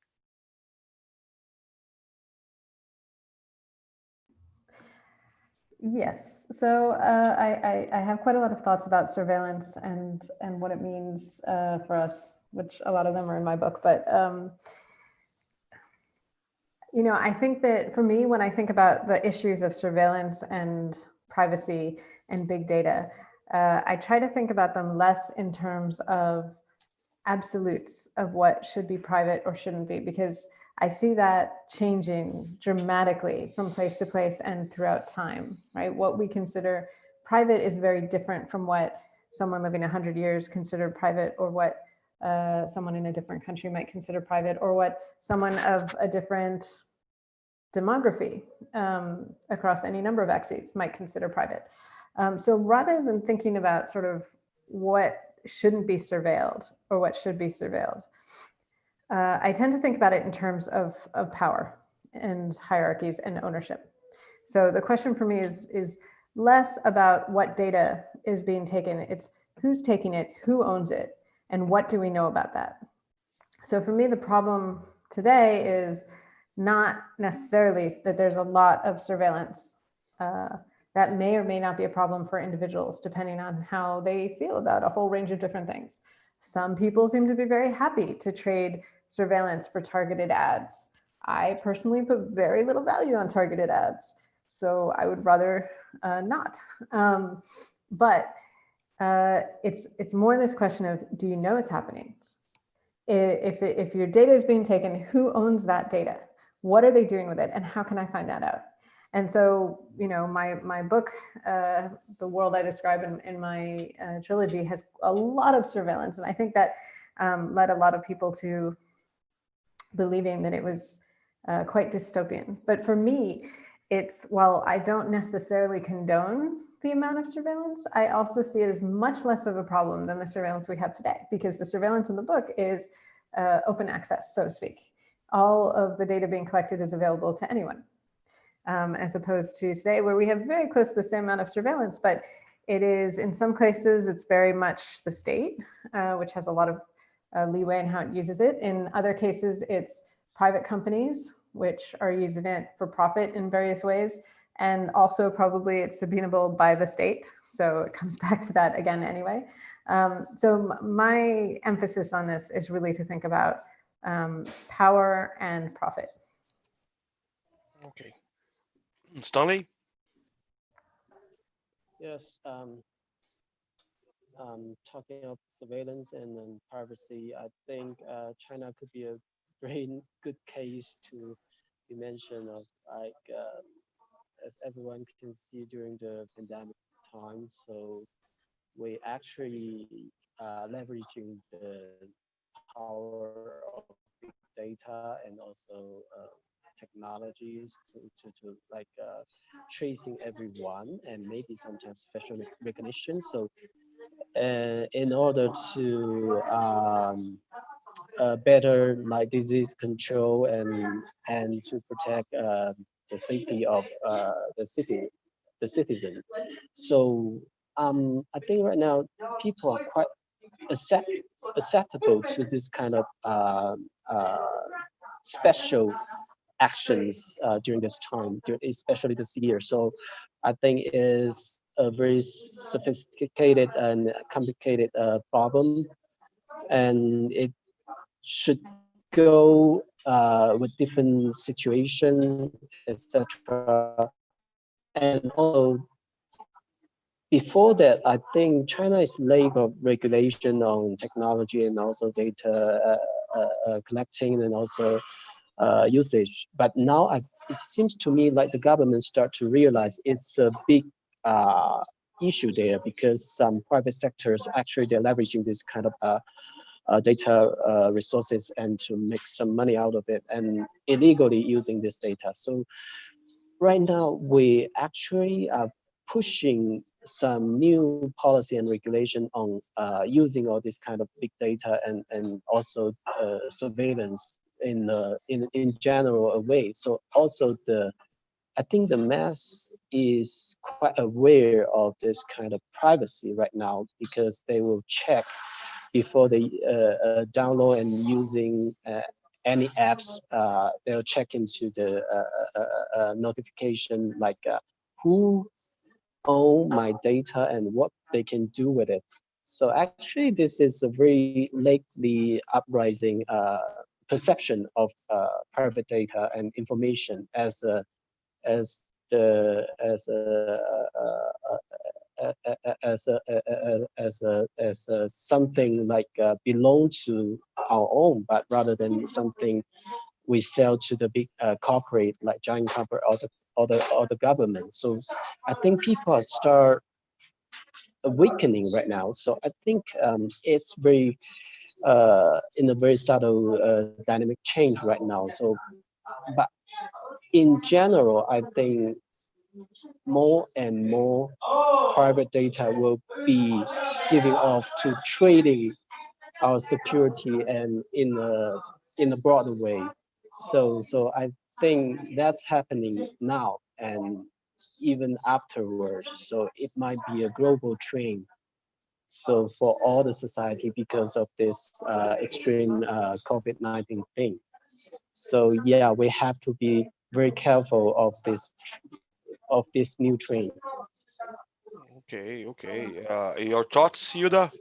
Yes. So I have quite a lot of thoughts about surveillance and what it means for us, which a lot of them are in my book. But you know, I think that for me, when I think about the issues of surveillance and privacy and big data, I try to think about them less in terms of absolutes of what should be private or shouldn't be, because I see that changing dramatically from place to place and throughout time, right? What we consider private is very different from what someone living 100 years considered private, or what someone in a different country might consider private, or what someone of a different demography across any number of axes might consider private. So rather than thinking about sort of what shouldn't be surveilled or what should be surveilled, I tend to think about it in terms of power and hierarchies and ownership. So the question for me is less about what data is being taken. It's who's taking it, who owns it, and what do we know about that? So for me, the problem today is not necessarily that there's a lot of surveillance. That may or may not be a problem for individuals, depending on how they feel about a whole range of different things. Some people seem to be very happy to trade surveillance for targeted ads. I personally put very little value on targeted ads, so I would rather not. But it's more this question of, do you know it's happening? If your data is being taken, who owns that data? What are they doing with it? And how can I find that out? And so, you know, my book, The World I Describe in my trilogy, has a lot of surveillance. And I think that led a lot of people to believing that it was quite dystopian. But for me, while I don't necessarily condone the amount of surveillance, I also see it as much less of a problem than the surveillance we have today, because the surveillance in the book is open access, so to speak. All of the data being collected is available to anyone, as opposed to today, where we have very close to the same amount of surveillance, but it is, in some cases, it's very much the state, which has a lot of leeway in how it uses it. In other cases, it's private companies which are using it for profit in various ways. And also probably it's subpoenable by the state. So it comes back to that again anyway. So my emphasis on this is really to think about power and profit. Okay. Stanley? Yes, talking of surveillance and privacy, I think China could be a very good case to be mentioned of, like, as everyone can see during the pandemic time. So we actually leveraging the power of big data and also technologies to like tracing everyone and maybe sometimes facial recognition. So in order to better like disease control and to protect the safety of the citizen. So I think right now people are quite accept, acceptable to this kind of special actions during this time, especially this year. So I think it is a very sophisticated and complicated problem, and it should go with different situation, etc. And also before that, I think China is lack of regulation on technology and also data collecting and also usage. But now it seems to me like the government start to realize it's a big issue there, because some private sectors actually they're leveraging this kind of data resources and to make some money out of it and illegally using this data. So right now we actually are pushing some new policy and regulation on using all this kind of big data and also surveillance in general a way. So also I think the mass is quite aware of this kind of privacy right now, because they will check before they download and using any apps. They'll check into the notification like who own my data and what they can do with it. So actually, this is a very lately uprising perception of private data and information as as the as a something like belong to our own, but rather than something we sell to the big corporate, like giant corporate or the government. So I think people are start awakening right now. So I think it's very in a very subtle dynamic change right now. So, but in general, I think more and more private data will be giving off to trading our security and in a broader way. So I think that's happening now and even afterwards. So it might be a global trend. So for all the society because of this extreme COVID-19 thing. So yeah, we have to be very careful of this new trend. Okay, okay. Your thoughts, Yuda?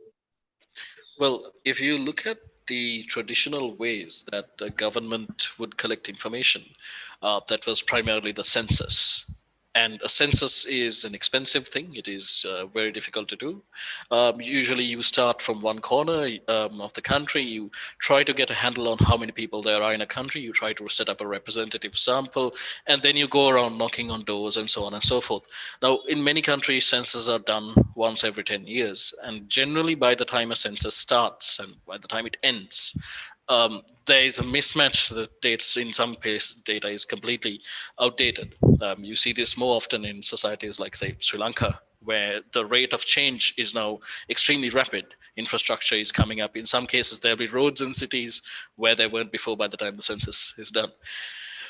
Well, if you look at the traditional ways that the government would collect information, that was primarily the census. And a census is an expensive thing. It is very difficult to do. Usually, you start from one corner of the country. You try to get a handle on how many people there are in a country. You try to set up a representative sample, and then you go around knocking on doors and so on and so forth. Now, in many countries, censuses are done once every 10 years. And generally, by the time a census starts and by the time it ends, there is a mismatch. The data in some cases data is completely outdated. You see this more often in societies like, say, Sri Lanka, where the rate of change is now extremely rapid. Infrastructure is coming up. In some cases, there'll be roads in cities where there weren't before by the time the census is done.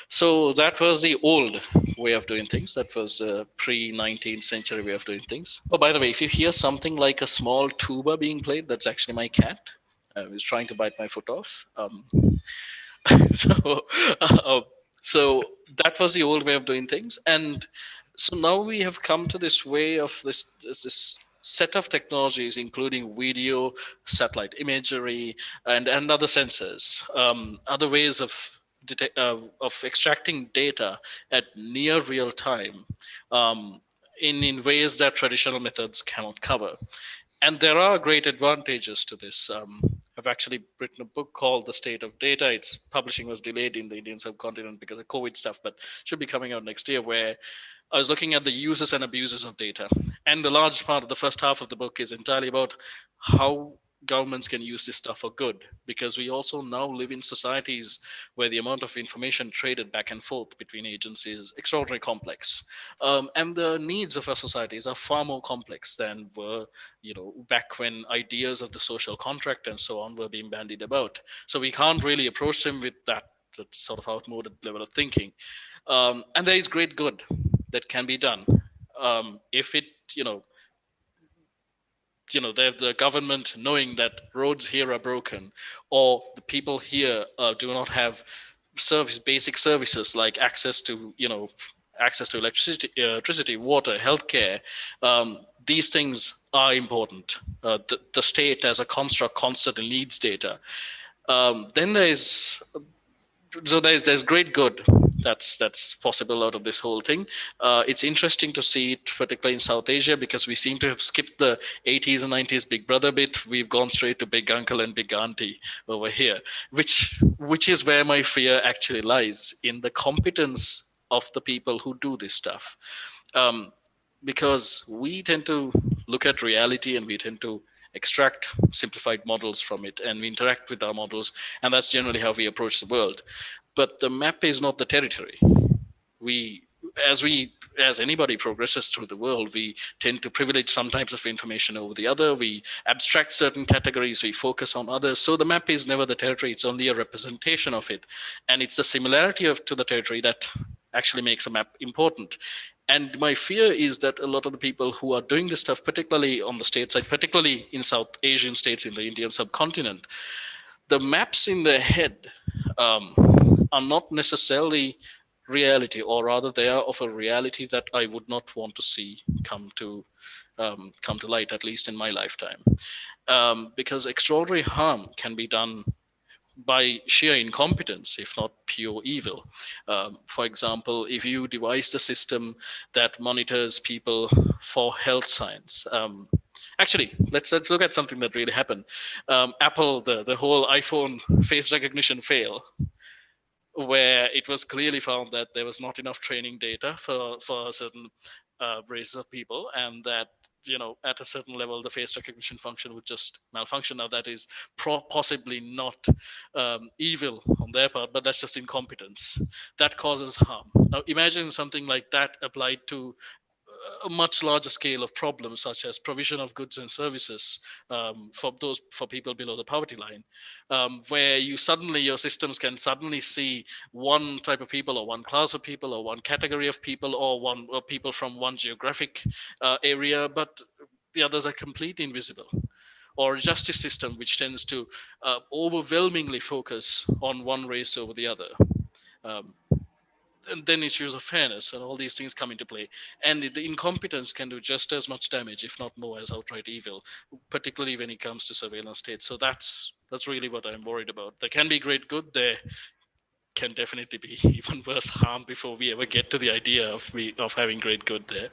So that was the old way of doing things. That was a pre-19th century way of doing things. Oh, by the way, if you hear something like a small tuba being played, that's actually my cat. He's trying to bite my foot off. So, uh, So that was the old way of doing things, and so now we have come to this way of this set of technologies, including video, satellite imagery, and other sensors, other ways of of extracting data at near real time, um, in ways that traditional methods cannot cover. And there are great advantages to this. I've actually written a book called The State of Data. Its publishing was delayed in the Indian subcontinent because of COVID stuff, but should be coming out next year, where I was looking at the uses and abuses of data. And the large part of the first half of the book is entirely about how governments can use this stuff for good, because we also now live in societies where the amount of information traded back and forth between agencies is extraordinarily complex, and the needs of our societies are far more complex than were, back when ideas of the social contract and so on were being bandied about. So we can't really approach them with that sort of outmoded level of thinking, and there is great good that can be done, if it you know the government knowing that roads here are broken, or the people here do not have basic services like access to electricity, water, healthcare. These things are important. The state as a construct constantly needs data. Then there's great good that's possible out of this whole thing. It's interesting to see it, particularly in South Asia, because we seem to have skipped the 80s and 90s Big Brother bit. We've gone straight to Big Uncle and Big Auntie over here, which is where my fear actually lies, in the competence of the people who do this stuff. Um, because we tend to look at reality and we tend to extract simplified models from it, and we interact with our models, and that's generally how we approach the world. But the map is not the territory. We as anybody progresses through the world, we tend to privilege some types of information over the other. We abstract certain categories, we focus on others. So the map is never the territory, it's only a representation of it, and it's the similarity to the territory that actually makes a map important. And my fear is that a lot of the people who are doing this stuff, particularly on the state side, particularly in South Asian states, in the Indian subcontinent, the maps in their head, um, are not necessarily reality, or rather, they are of a reality that I would not want to see come to light, at least in my lifetime, because extraordinary harm can be done by sheer incompetence, if not pure evil. For example, if you devise a system that monitors people for health science, actually, let's look at something that really happened. Apple, the whole iPhone face recognition fail, where it was clearly found that there was not enough training data for certain races of people, and that at a certain level the face recognition function would just malfunction. Now that is possibly not evil on their part, but that's just incompetence that causes harm. Now imagine something like that applied to a much larger scale of problems, such as provision of goods and services, for people below the poverty line, where your systems can suddenly see one type of people, or one class of people, or one category of people, or people from one geographic area, but the others are completely invisible. Or a justice system which tends to overwhelmingly focus on one race over the other. Um, and then issues of fairness and all these things come into play, and the incompetence can do just as much damage, if not more, as outright evil, particularly when it comes to surveillance states. So that's really what I'm worried about. There can be great good, there can definitely be even worse harm before we ever get to the idea of having great good there.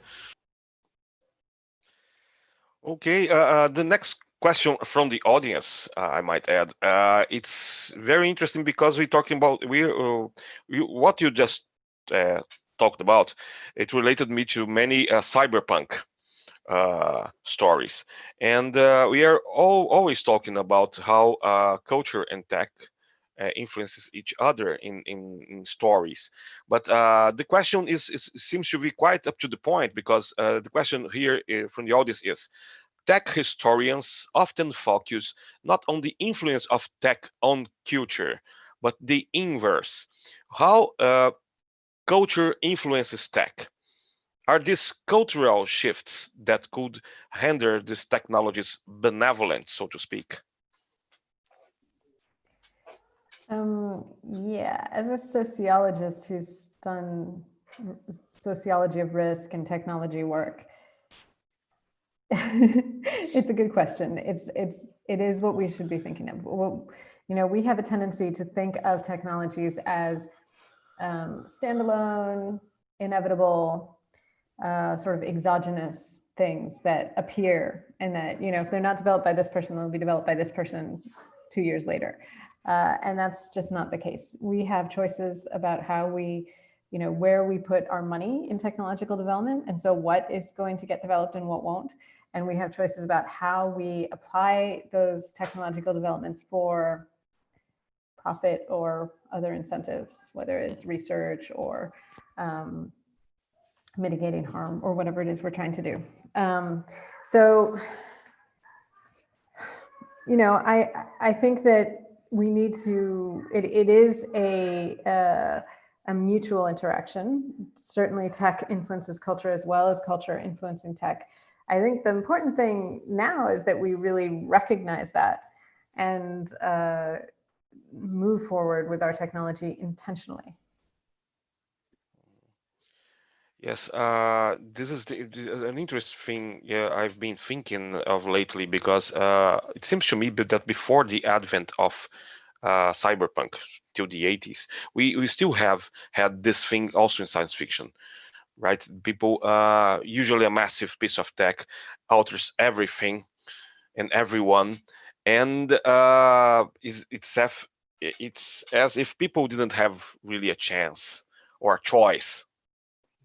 Okay, the next question from the audience, I might add, it's very interesting because we're talking about what you just talked about. It related me to many cyberpunk stories, and we are always talking about how culture and tech influences each other in stories. But the question seems to be quite up to the point, because the question here from the audience is: tech historians often focus not on the influence of tech on culture, but the inverse. How culture influences tech? Are these cultural shifts that could render these technologies benevolent, so to speak? Yeah, as a sociologist who's done sociology of risk and technology work, it's a good question. It is what we should be thinking of. Well, we have a tendency to think of technologies as standalone, inevitable, sort of exogenous things that appear, and that if they're not developed by this person, they'll be developed by this person 2 years later. And that's just not the case. We have choices about how we, where we put our money in technological development. And so what is going to get developed and what won't. And we have choices about how we apply those technological developments for profit or other incentives, whether it's research or mitigating harm or whatever it is we're trying to do. So, I think that we need to, it is a mutual interaction. Certainly tech influences culture as well as culture influencing tech. I think the important thing now is that we really recognize that and move forward with our technology intentionally. Yes, this is an interesting thing. Yeah, I've been thinking of lately because it seems to me that before the advent of cyberpunk till the 80s, we still have had this thing also in science fiction, right? People usually a massive piece of tech alters everything and everyone, and it's as if people didn't have really a chance or a choice,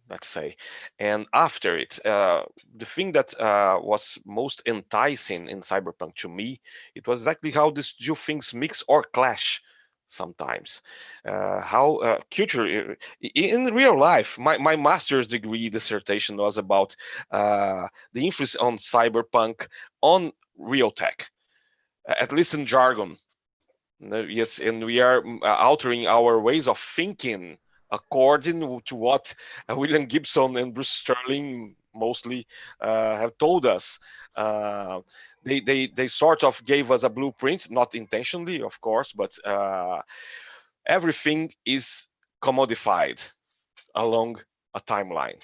let's say. And after it, the thing that was most enticing in cyberpunk to me, it was exactly how these two things mix or clash sometimes. How culture in real life, my master's degree dissertation was about the influence on cyberpunk on real tech, at least in jargon. Yes, and we are altering our ways of thinking according to what William Gibson and Bruce Sterling mostly have told us. They sort of gave us a blueprint, not intentionally, of course, but everything is commodified along a timeline.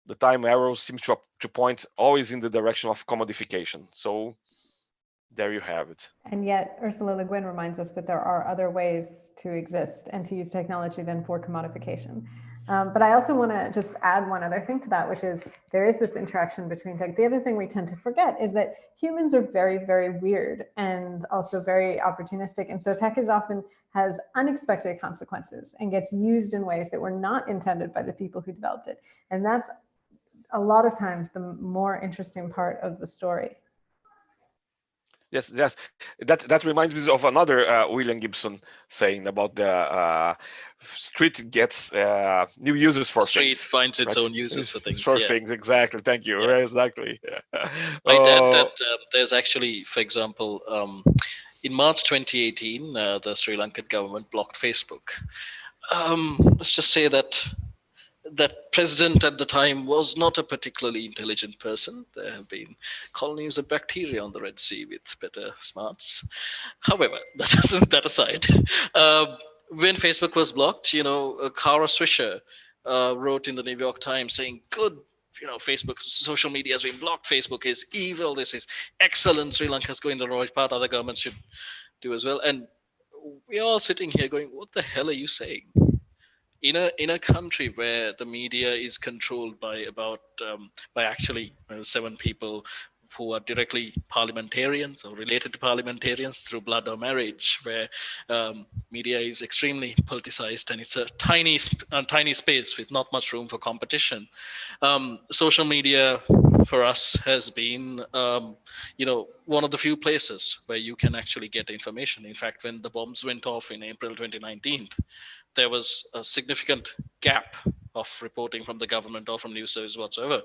The time arrow seems to point always in the direction of commodification. So there you have it. And yet Ursula Le Guin reminds us that there are other ways to exist and to use technology than for commodification. But I also want to just add one other thing to that, which is there is this interaction between tech. The other thing we tend to forget is that humans are very, very weird and also very opportunistic. And so tech is often has unexpected consequences and gets used in ways that were not intended by the people who developed it. And that's a lot of times the more interesting part of the story. Yes, yes. That reminds me of another William Gibson saying about the street gets new users for Street things. finds its Right? own uses for things. For Yeah. things, exactly. Thank you. Yeah. Exactly. I'd add that there's actually, for example, in March 2018, the Sri Lankan government blocked Facebook. Let's just say that president at the time was not a particularly intelligent person. There have been colonies of bacteria on the Red Sea with better smarts. However, that aside, when Facebook was blocked, Kara Swisher wrote in the New York Times saying, "Good, Facebook, social media has been blocked. Facebook is evil. This is excellent. Sri Lanka's going the right path. Other governments should do as well." And we're all sitting here going, "What the hell are you saying?" In a country where the media is controlled by actually 7 people who are directly parliamentarians or related to parliamentarians through blood or marriage, where media is extremely politicized and it's a tiny space with not much room for competition. Social media for us has been one of the few places where you can actually get information. In fact, when the bombs went off in April 2019, there was a significant gap of reporting from the government or from news service whatsoever.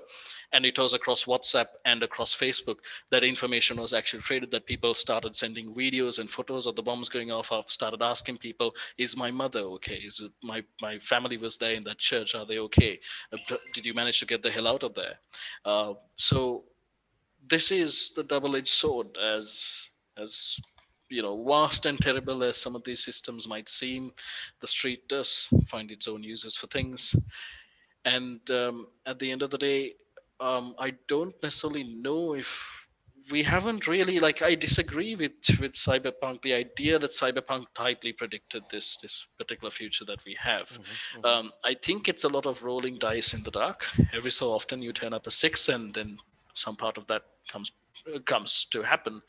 And it was across WhatsApp and across Facebook that information was actually traded, that people started sending videos and photos of the bombs going off, started asking people, is my mother okay? Is it my family was there in that church, are they okay? Did you manage to get the hell out of there? So this is the double-edged sword, as vast and terrible as some of these systems might seem, the street does find its own uses for things. And at the end of the day, I don't necessarily know if we haven't really, like, I disagree with cyberpunk, the idea that cyberpunk tightly predicted this particular future that we have. I think it's a lot of rolling dice in the dark. Every so often you turn up a six, and then some part of that comes to happen.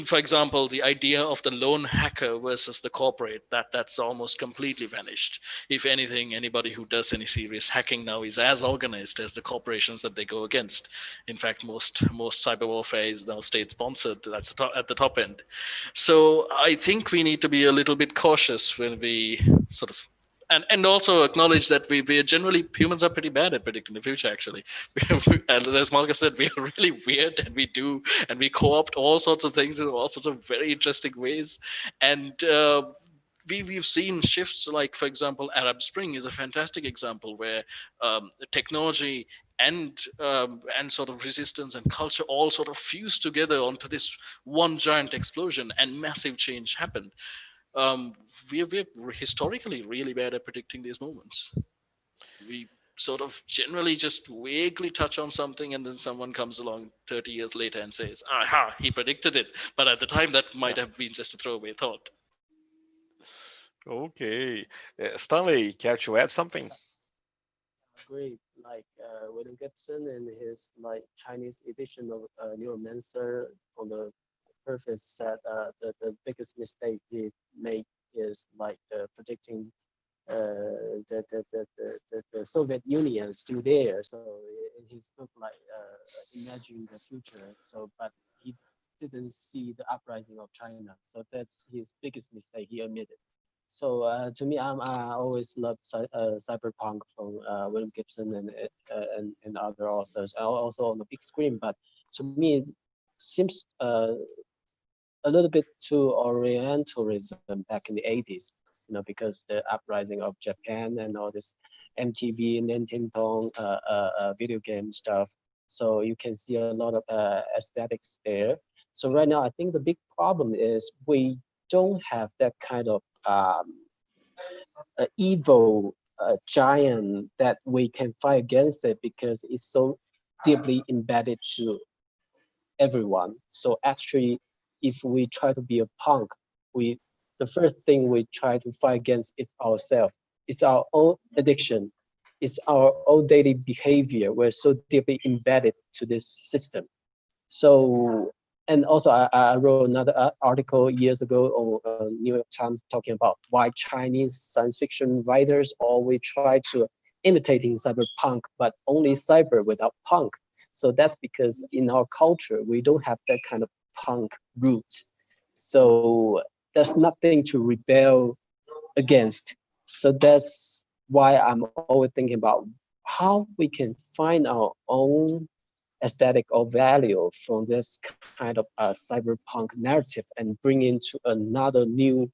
For example, the idea of the lone hacker versus the corporate, that's almost completely vanished. If anything, anybody who does any serious hacking now is as organized as the corporations that they go against. In fact, most cyber warfare is now state sponsored. That's at the top end. So I think we need to be a little bit cautious when we sort of and also acknowledge that we are generally, humans are pretty bad at predicting the future. Actually, as Malka said, we are really weird, and we co-opt all sorts of things in all sorts of very interesting ways. And we've seen shifts, like, for example, Arab Spring is a fantastic example where technology and sort of resistance and culture all sort of fused together onto this one giant explosion, and massive change happened. We're historically really bad at predicting these moments. We sort of generally just vaguely touch on something, and then someone comes along 30 years later and says, aha, he predicted it. But at the time, that might have been just a throwaway thought. Okay. Stanley, care to add something? Great, like William Gibson and his like Chinese edition of Neuromancer on the preface said the biggest mistake he made is like predicting the Soviet Union is still there. So in his book, like Imagine the Future. So, but he didn't see the uprising of China. So that's his biggest mistake. He admitted. So to me, I always loved cyberpunk from William Gibson and other authors, also on the big screen. But to me, it seems a little bit to Orientalism back in the 80s, because the uprising of Japan and all this MTV, Nintendo, video game stuff. So you can see a lot of aesthetics there. So right now, I think the big problem is we don't have that kind of evil giant that we can fight against it, because it's so deeply embedded to everyone. So actually, if we try to be a punk, the first thing we try to fight against is ourselves. It's our own addiction. It's our own daily behavior. We're so deeply embedded to this system. So, and also I wrote another article years ago on New York Times talking about why Chinese science fiction writers always try to imitating cyberpunk, but only cyber without punk. So that's because in our culture, we don't have that kind of punk roots. So there's nothing to rebel against. So that's why I'm always thinking about how we can find our own aesthetic or value from this kind of cyberpunk narrative and bring into another new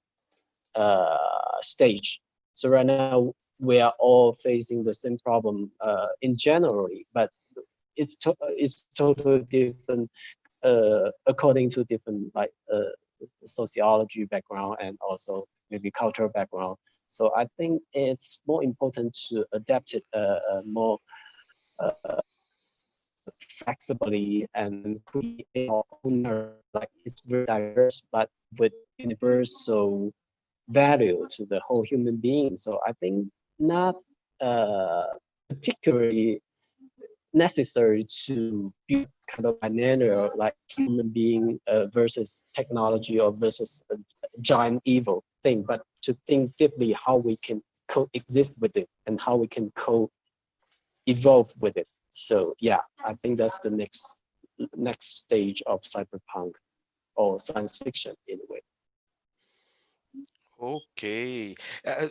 stage. So right now we are all facing the same problem in generally, but it's totally different according to different like sociology background and also maybe cultural background. So I think it's more important to adapt it more flexibly and create our own narrative. Like it's very diverse, but with universal value to the whole human being. So I think not particularly necessary to build kind of binary like human being versus technology or versus a giant evil thing, but to think deeply how we can coexist with it and how we can evolve with it. So yeah, I think that's the next stage of cyberpunk or science fiction in a way. Okay,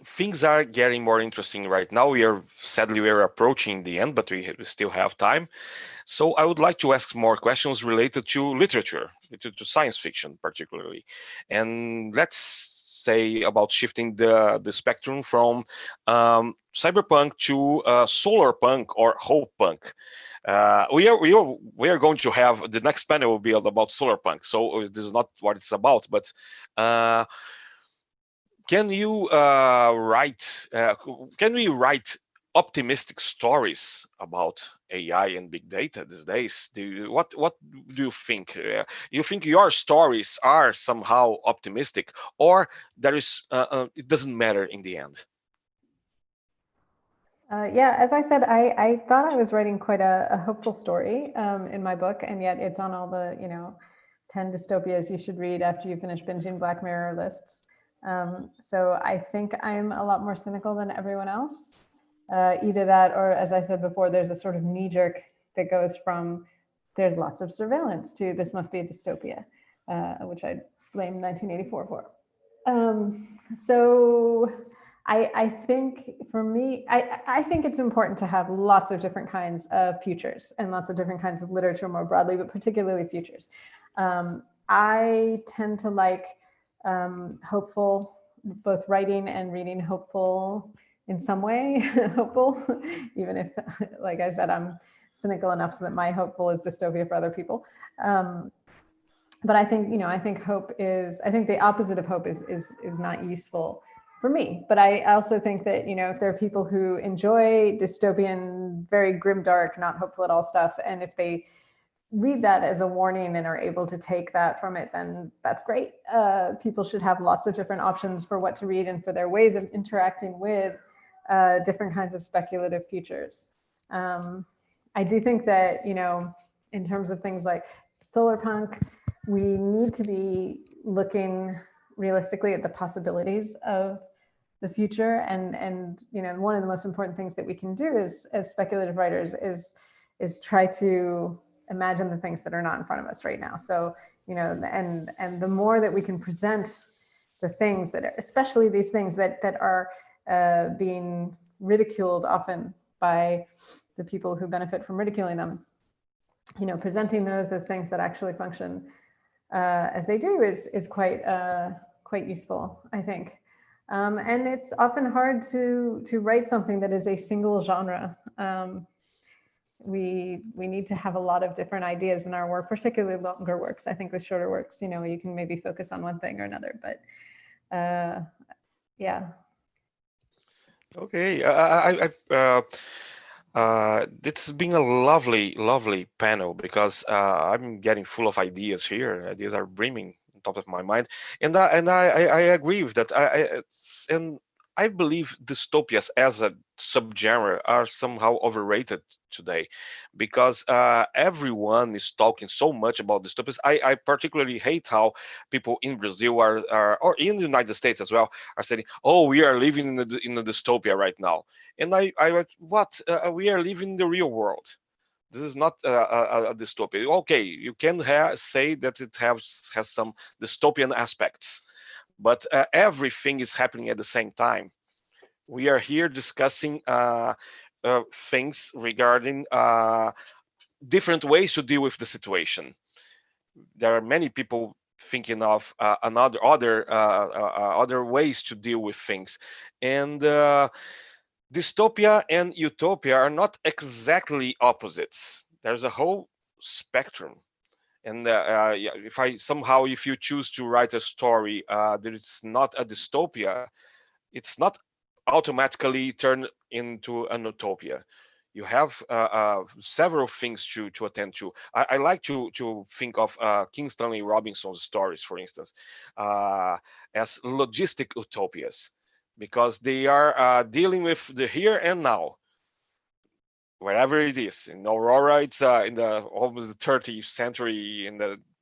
things are getting more interesting right now. Sadly we are approaching the end, but we still have time. So I would like to ask more questions related to literature, to science fiction particularly. And let's say about shifting the spectrum from cyberpunk to solar punk or hope punk. We are going to have the next panel will be about solar punk. So this is not what it's about, but can you write? Can we write optimistic stories about AI and big data these days? What do you think? You think your stories are somehow optimistic, or there is it doesn't matter in the end? Yeah, as I said, I thought I was writing quite a hopeful story in my book, and yet it's on all the 10 dystopias you should read after you finish binging Black Mirror lists. So I think I'm a lot more cynical than everyone else. Either that, or as I said before, there's a sort of knee jerk that goes from there's lots of surveillance to this must be a dystopia, which I blame 1984 for. So I think for me, I think it's important to have lots of different kinds of futures and lots of different kinds of literature more broadly, but particularly futures. I tend to like hopeful, both writing and reading hopeful in some way, hopeful, even if, like I said, I'm cynical enough so that my hopeful is dystopia for other people. But I think, I think the opposite of hope is not useful for me. But I also think that, if there are people who enjoy dystopian, very grimdark, not hopeful at all stuff, and if they read that as a warning and are able to take that from it, then that's great. People should have lots of different options for what to read and for their ways of interacting with different kinds of speculative futures. I do think that, in terms of things like solar punk, we need to be looking realistically at the possibilities of the future. And one of the most important things that we can do as speculative writers is try to imagine the things that are not in front of us right now. So, and the more that we can present the things that are, especially these things that are being ridiculed often by the people who benefit from ridiculing them, presenting those as things that actually function as they do is quite useful, I think. And it's often hard to write something that is a single genre. We need to have a lot of different ideas in our work, particularly longer works. I think with shorter works, you can maybe focus on one thing or another, but yeah. Okay, it's been a lovely panel because I'm getting full of ideas here. Ideas are brimming on top of my mind, and I agree with that. And I believe dystopias as a subgenre are somehow overrated today, because everyone is talking so much about dystopias. I particularly hate how people in Brazil are or in the United States as well are saying, "Oh, we are living in a dystopia right now," and what? We are living in the real world. This is not a dystopia. Okay, you can say that it has some dystopian aspects, but everything is happening at the same time. We are here discussing things regarding different ways to deal with the situation. There are many people thinking of other ways to deal with things, and dystopia and utopia are not exactly opposites. There's a whole spectrum. And if you choose to write a story that it's not a dystopia, it's not automatically turn into an utopia. You have several things to attend to. I like to think of King Stanley Robinson's stories, for instance, as logistic utopias, because they are dealing with the here and now, wherever it is. In Aurora, it's in the almost the 30th century,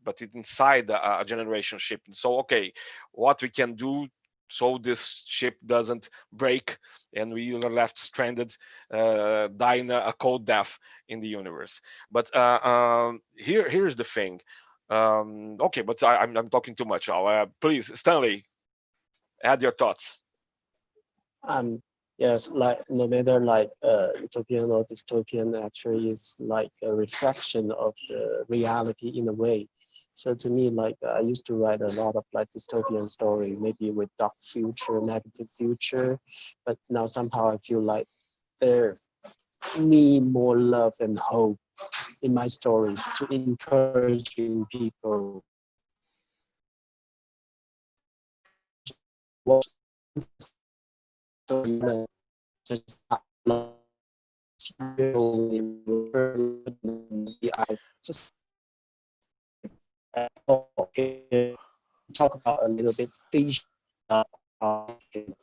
but it's inside a generation ship. So, okay, what we can do so this ship doesn't break and we are left stranded, dying a cold death in the universe. But here's the thing. Okay, but I'm talking too much. Please, Stanley, add your thoughts. Yes, like no matter like utopian or dystopian, actually is like a reflection of the reality in a way. So to me, like I used to write a lot of like dystopian story, maybe with dark future, negative future, but now somehow I feel like there need more love and hope in my stories to encouraging people what just I just okay, talk about a little bit fish how I can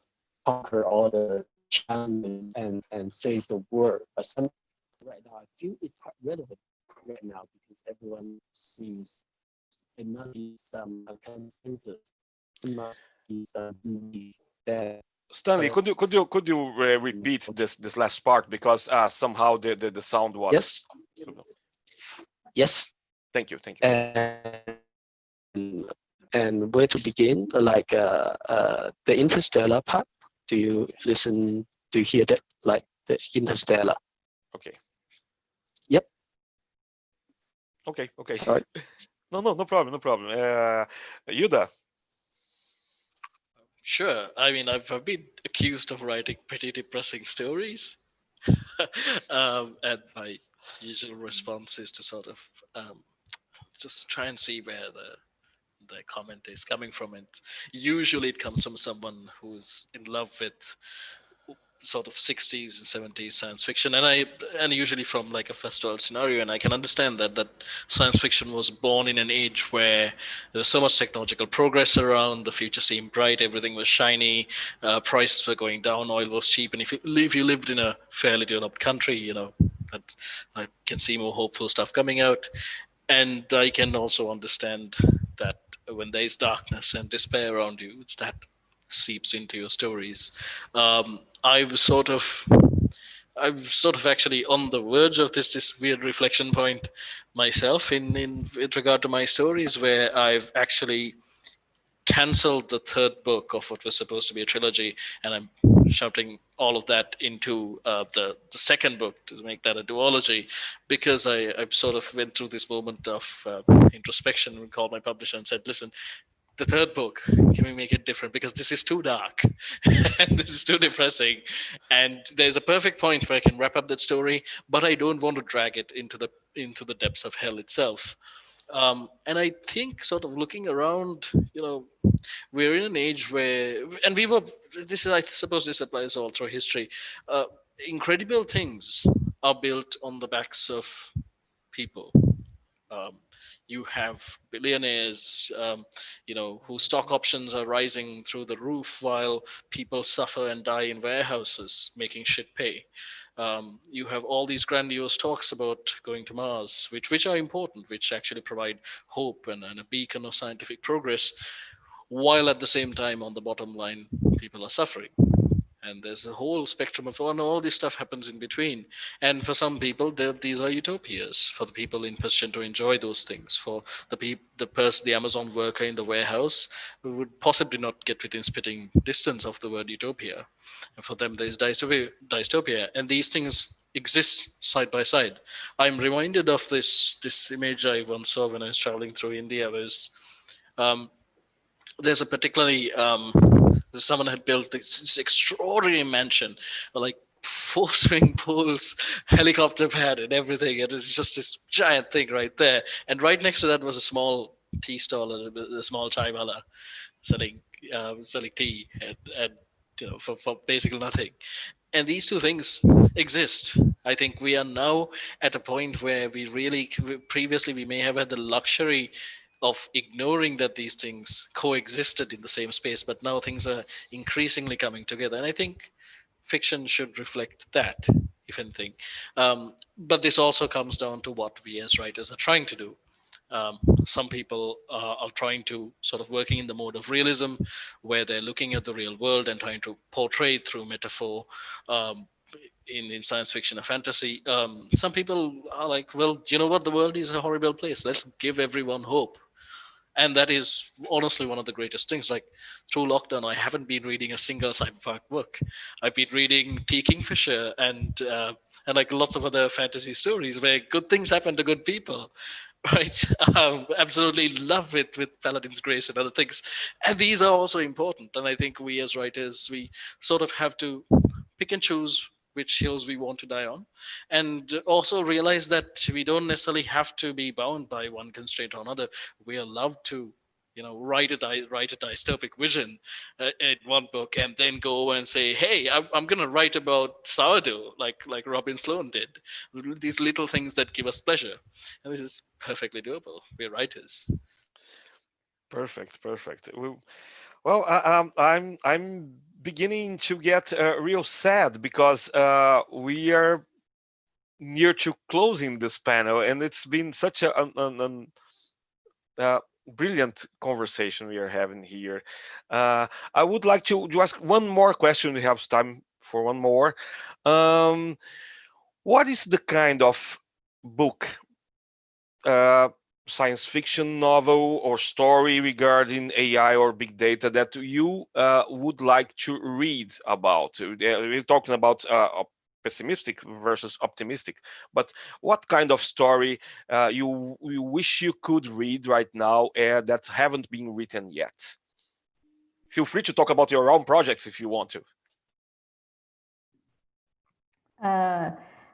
conquer all the challenges and save the world. But some right now I feel it's quite relevant right now because everyone sees there must be some consensus, there must be some belief that Stanley, could you repeat this last part because somehow the sound was. yes, yes, Thank you. and where to begin? Like the interstellar part. Do you listen? Do you hear that? Like the interstellar. Okay. Yep. Okay. Sorry. No problem. Yuda. Sure. I mean, I've been accused of writing pretty depressing stories, and my usual response is to sort of just try and see where the comment is coming from. And usually, it comes from someone who's in love with sort of 60s and 70s science fiction, and usually from like a first world scenario. And I can understand that science fiction was born in an age where there was so much technological progress around, the future seemed bright, everything was shiny, prices were going down, oil was cheap, and if you lived in a fairly developed country, that I can see more hopeful stuff coming out. And I can also understand that when there's darkness and despair around you, that seeps into your stories. Um, I've sort of, I'm sort of actually on the verge of this weird reflection point myself in with regard to my stories, where I've actually cancelled the third book of what was supposed to be a trilogy, and I'm shouting all of that into the second book to make that a duology, because I sort of went through this moment of introspection and called my publisher and said, listen, the third book, can we make it different, because this is too dark and this is too depressing, and there's a perfect point where I can wrap up that story, but I don't want to drag it into the depths of hell itself. And I think, sort of looking around, we're in an age where, and we were, this is, I suppose this applies all through history, uh, incredible things are built on the backs of people. um, you have billionaires, whose stock options are rising through the roof while people suffer and die in warehouses making shit pay. You have all these grandiose talks about going to Mars, which are important, which actually provide hope and a beacon of scientific progress, while at the same time, on the bottom line, people are suffering. And there's a whole spectrum of, and all this stuff happens in between. And for some people, these are utopias. For the people in position to enjoy those things, for the Amazon worker in the warehouse who would possibly not get within spitting distance of the word utopia. And for them, there's dystopia, and these things exist side by side. I'm reminded of this image I once saw when I was traveling through India. Um, there's a particularly someone had built this extraordinary mansion, like four swimming pools, helicopter pad, and everything. It was just this giant thing right there. And right next to that was a small tea stall, a small chai wala selling selling tea, and for basically nothing. And these two things exist. I think we are now at a point where previously we may have had the luxury of ignoring that these things coexisted in the same space, but now things are increasingly coming together. And I think fiction should reflect that, if anything. But this also comes down to what we as writers are trying to do. Some people are trying to sort of working in the mode of realism, where they're looking at the real world and trying to portray it through metaphor. Um, in science fiction or fantasy, some people are like, well, you know what, the world is a horrible place, let's give everyone hope. And that is honestly one of the greatest things. Like, through lockdown, I haven't been reading a single cyberpunk book. I've been reading P. Kingfisher and like lots of other fantasy stories where good things happen to good people. right? Absolutely love it with Paladin's Grace and other things. And these are also important. And I think we as writers, we sort of have to pick and choose which hills we want to die on, and also realize that we don't necessarily have to be bound by one constraint or another. We are allowed to, write a dystopic vision in one book, and then go and say, "Hey, I'm going to write about sourdough," like Robin Sloan did. These little things that give us pleasure, and this is perfectly doable. We're writers. Perfect, perfect. Well, I'm beginning to get real sad because we are near to closing this panel, and it's been such a brilliant conversation we are having here. I would like to ask one more question. We have time for one more. Um, what is the kind of book, uh, science fiction novel or story regarding AI or big data that you would like to read about? We're talking about pessimistic versus optimistic, but what kind of story you wish you could read right now that haven't been written yet? Feel free to talk about your own projects if you want to.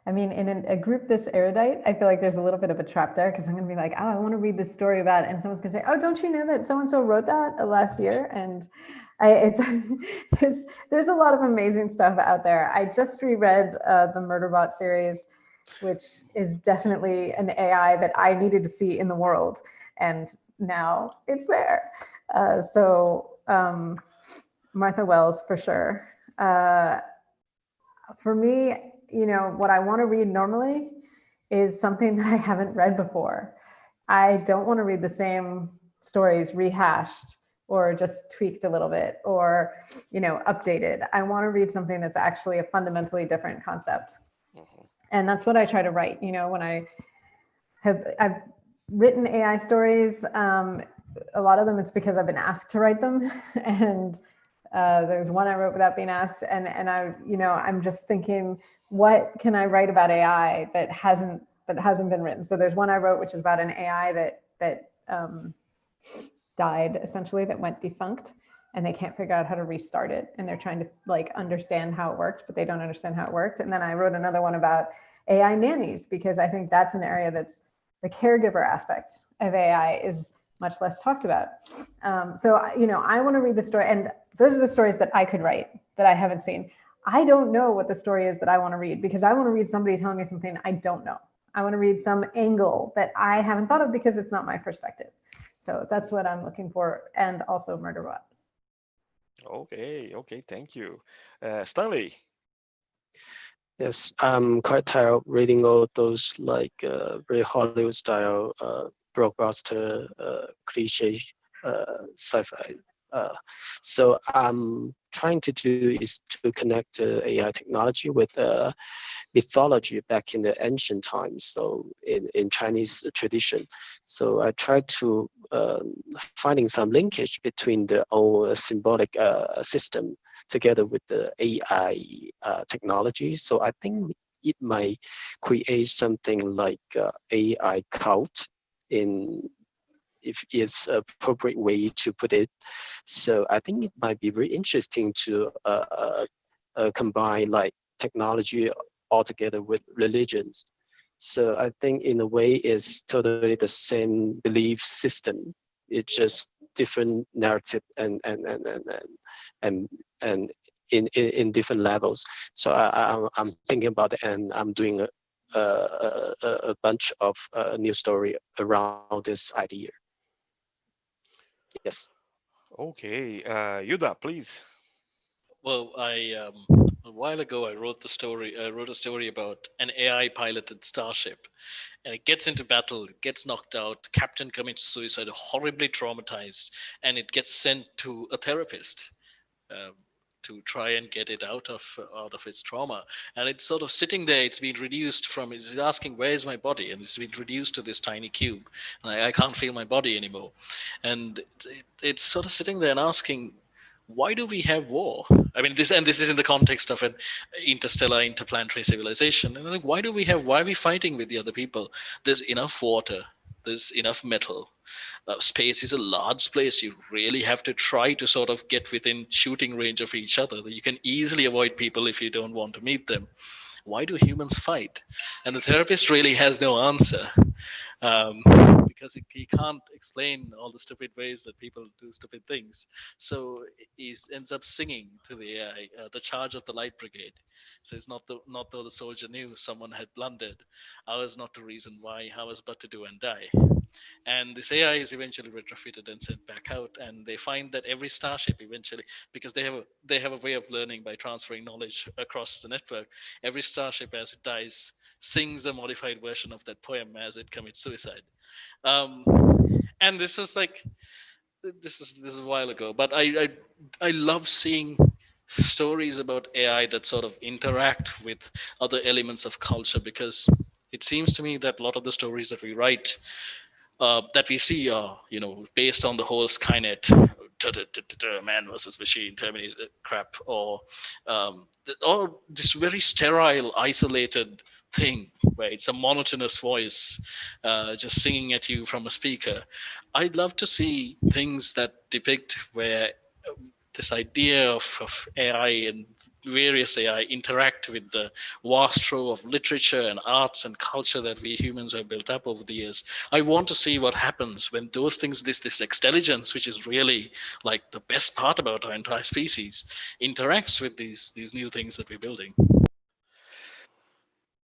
I mean, in a group this erudite, I feel like there's a little bit of a trap there because I'm going to be like, oh, I want to read this story about it. And someone's going to say, oh, don't you know that so-and-so wrote that last year? And it's there's a lot of amazing stuff out there. I just reread the Murderbot series, which is definitely an AI that I needed to see in the world. And now it's there. Martha Wells, for sure. For me, what I want to read normally is something that I haven't read before. I don't want to read the same stories rehashed or just tweaked a little bit or, updated. I want to read something that's actually a fundamentally different concept. Mm-hmm. And that's what I try to write. When I've written AI stories, a lot of them it's because I've been asked to write them. And there's one I wrote without being asked, and I'm just thinking, what can I write about AI that hasn't been written? So there's one I wrote which is about an AI that died, essentially, that went defunct, and they can't figure out how to restart it, and they're trying to understand how it worked, but they don't understand how it worked. And then I wrote another one about AI nannies, because I think that's an area that's the caregiver aspect of AI is much less talked about. So I want to read the story, and those are the stories that I could write that I haven't seen. I don't know what the story is that I want to read, because I want to read somebody telling me something I don't know. I want to read some angle that I haven't thought of because it's not my perspective. So that's what I'm looking for, and also Murderbot. Okay, thank you. Stanley? Yes, I'm quite tired of reading all those very Hollywood style blockbuster cliche sci-fi. So I'm trying to do is to connect AI technology with mythology back in the ancient times, so in Chinese tradition. So I try to finding some linkage between the old symbolic system together with the AI technology. So I think it might create something like AI cult, if it's an appropriate way to put it. So I think it might be very interesting to combine technology altogether with religions. So I think in a way it's totally the same belief system. It's just different narrative and in different levels. So I'm thinking about it, and I'm doing a bunch of new story around this idea. Yes. Okay, Yuda, please. Well, a while ago I wrote a story about an AI piloted starship, and it gets into battle, it gets knocked out, captain commits suicide, horribly traumatized, and it gets sent to a therapist. Um, to try and get it out of its trauma, and it's sort of sitting there. It's been reduced from. It's asking, "Where's my body?" And it's been reduced to this tiny cube. I can't feel my body anymore, and it's sort of sitting there and asking, "Why do we have war?" I mean, this is in the context of an interstellar, interplanetary civilization. And why are we fighting with the other people? There's enough water. there's enough metal. Space is a large place. You really have to try to sort of get within shooting range of each other. You can easily avoid people if you don't want to meet them. Why do humans fight? And the therapist really has no answer, um, because he can't explain all the stupid ways that people do stupid things. So he ends up singing to the AI, the charge of the light brigade. Says, not though the soldier knew someone had blundered, ours not to reason why, ours but to do and die. And this AI is eventually retrofitted and sent back out, and they find that every starship eventually, because they have a way of learning by transferring knowledge across the network, every starship as it dies sings a modified version of that poem as it commits suicide. um, and this was a while ago, but I love seeing stories about AI that sort of interact with other elements of culture, because it seems to me that a lot of the stories that we write, that we see are, based on the whole Skynet, man versus machine, Terminator crap, or this very sterile, isolated thing where it's a monotonous voice, just singing at you from a speaker. I'd love to see things that depict where this idea of AI and various AI interact with the vast trove of literature and arts and culture that we humans have built up over the years. I want to see what happens when those things, this intelligence, which is really like the best part about our entire species, interacts with these new things that we're building.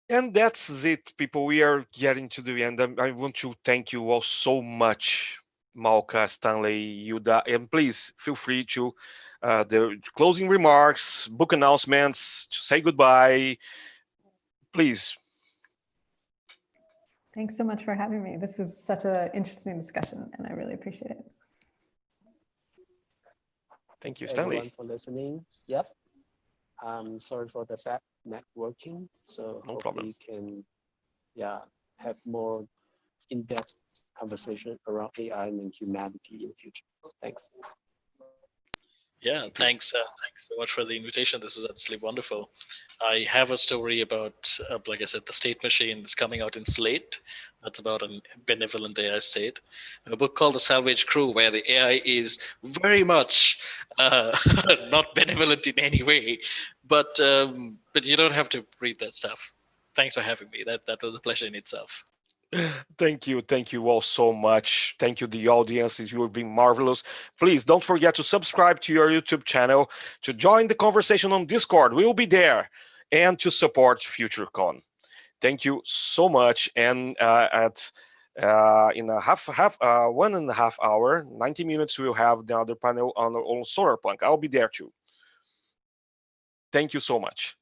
And that's it, people. We are getting to the end. I want to thank you all so much, Malka, Stanley, Yuda, and please feel free to the closing remarks, book announcements, to say goodbye. Please. Thanks so much for having me. This was such an interesting discussion, and I really appreciate it. Thank you, Thanks Stanley. everyone for listening. Yep. Sorry for the bad networking. So No hope problem. we can, have more in-depth conversation around AI and humanity in the future. Thanks. Yeah, thanks so much for the invitation. This is absolutely wonderful. I have a story about, like I said, the state machine is coming out in Slate. That's about a benevolent AI state. And a book called The Salvage Crew, where the AI is very much not benevolent in any way, but you don't have to read that stuff. Thanks for having me. That was a pleasure in itself. Thank you all so much. Thank you, the audience. You have been marvelous. Please don't forget to subscribe to your YouTube channel, to join the conversation on Discord. We will be there, and to support FutureCon. Thank you so much. And at in a 1.5 hour, 90 minutes, we'll have the other panel on solar punk. I'll be there too. Thank you so much.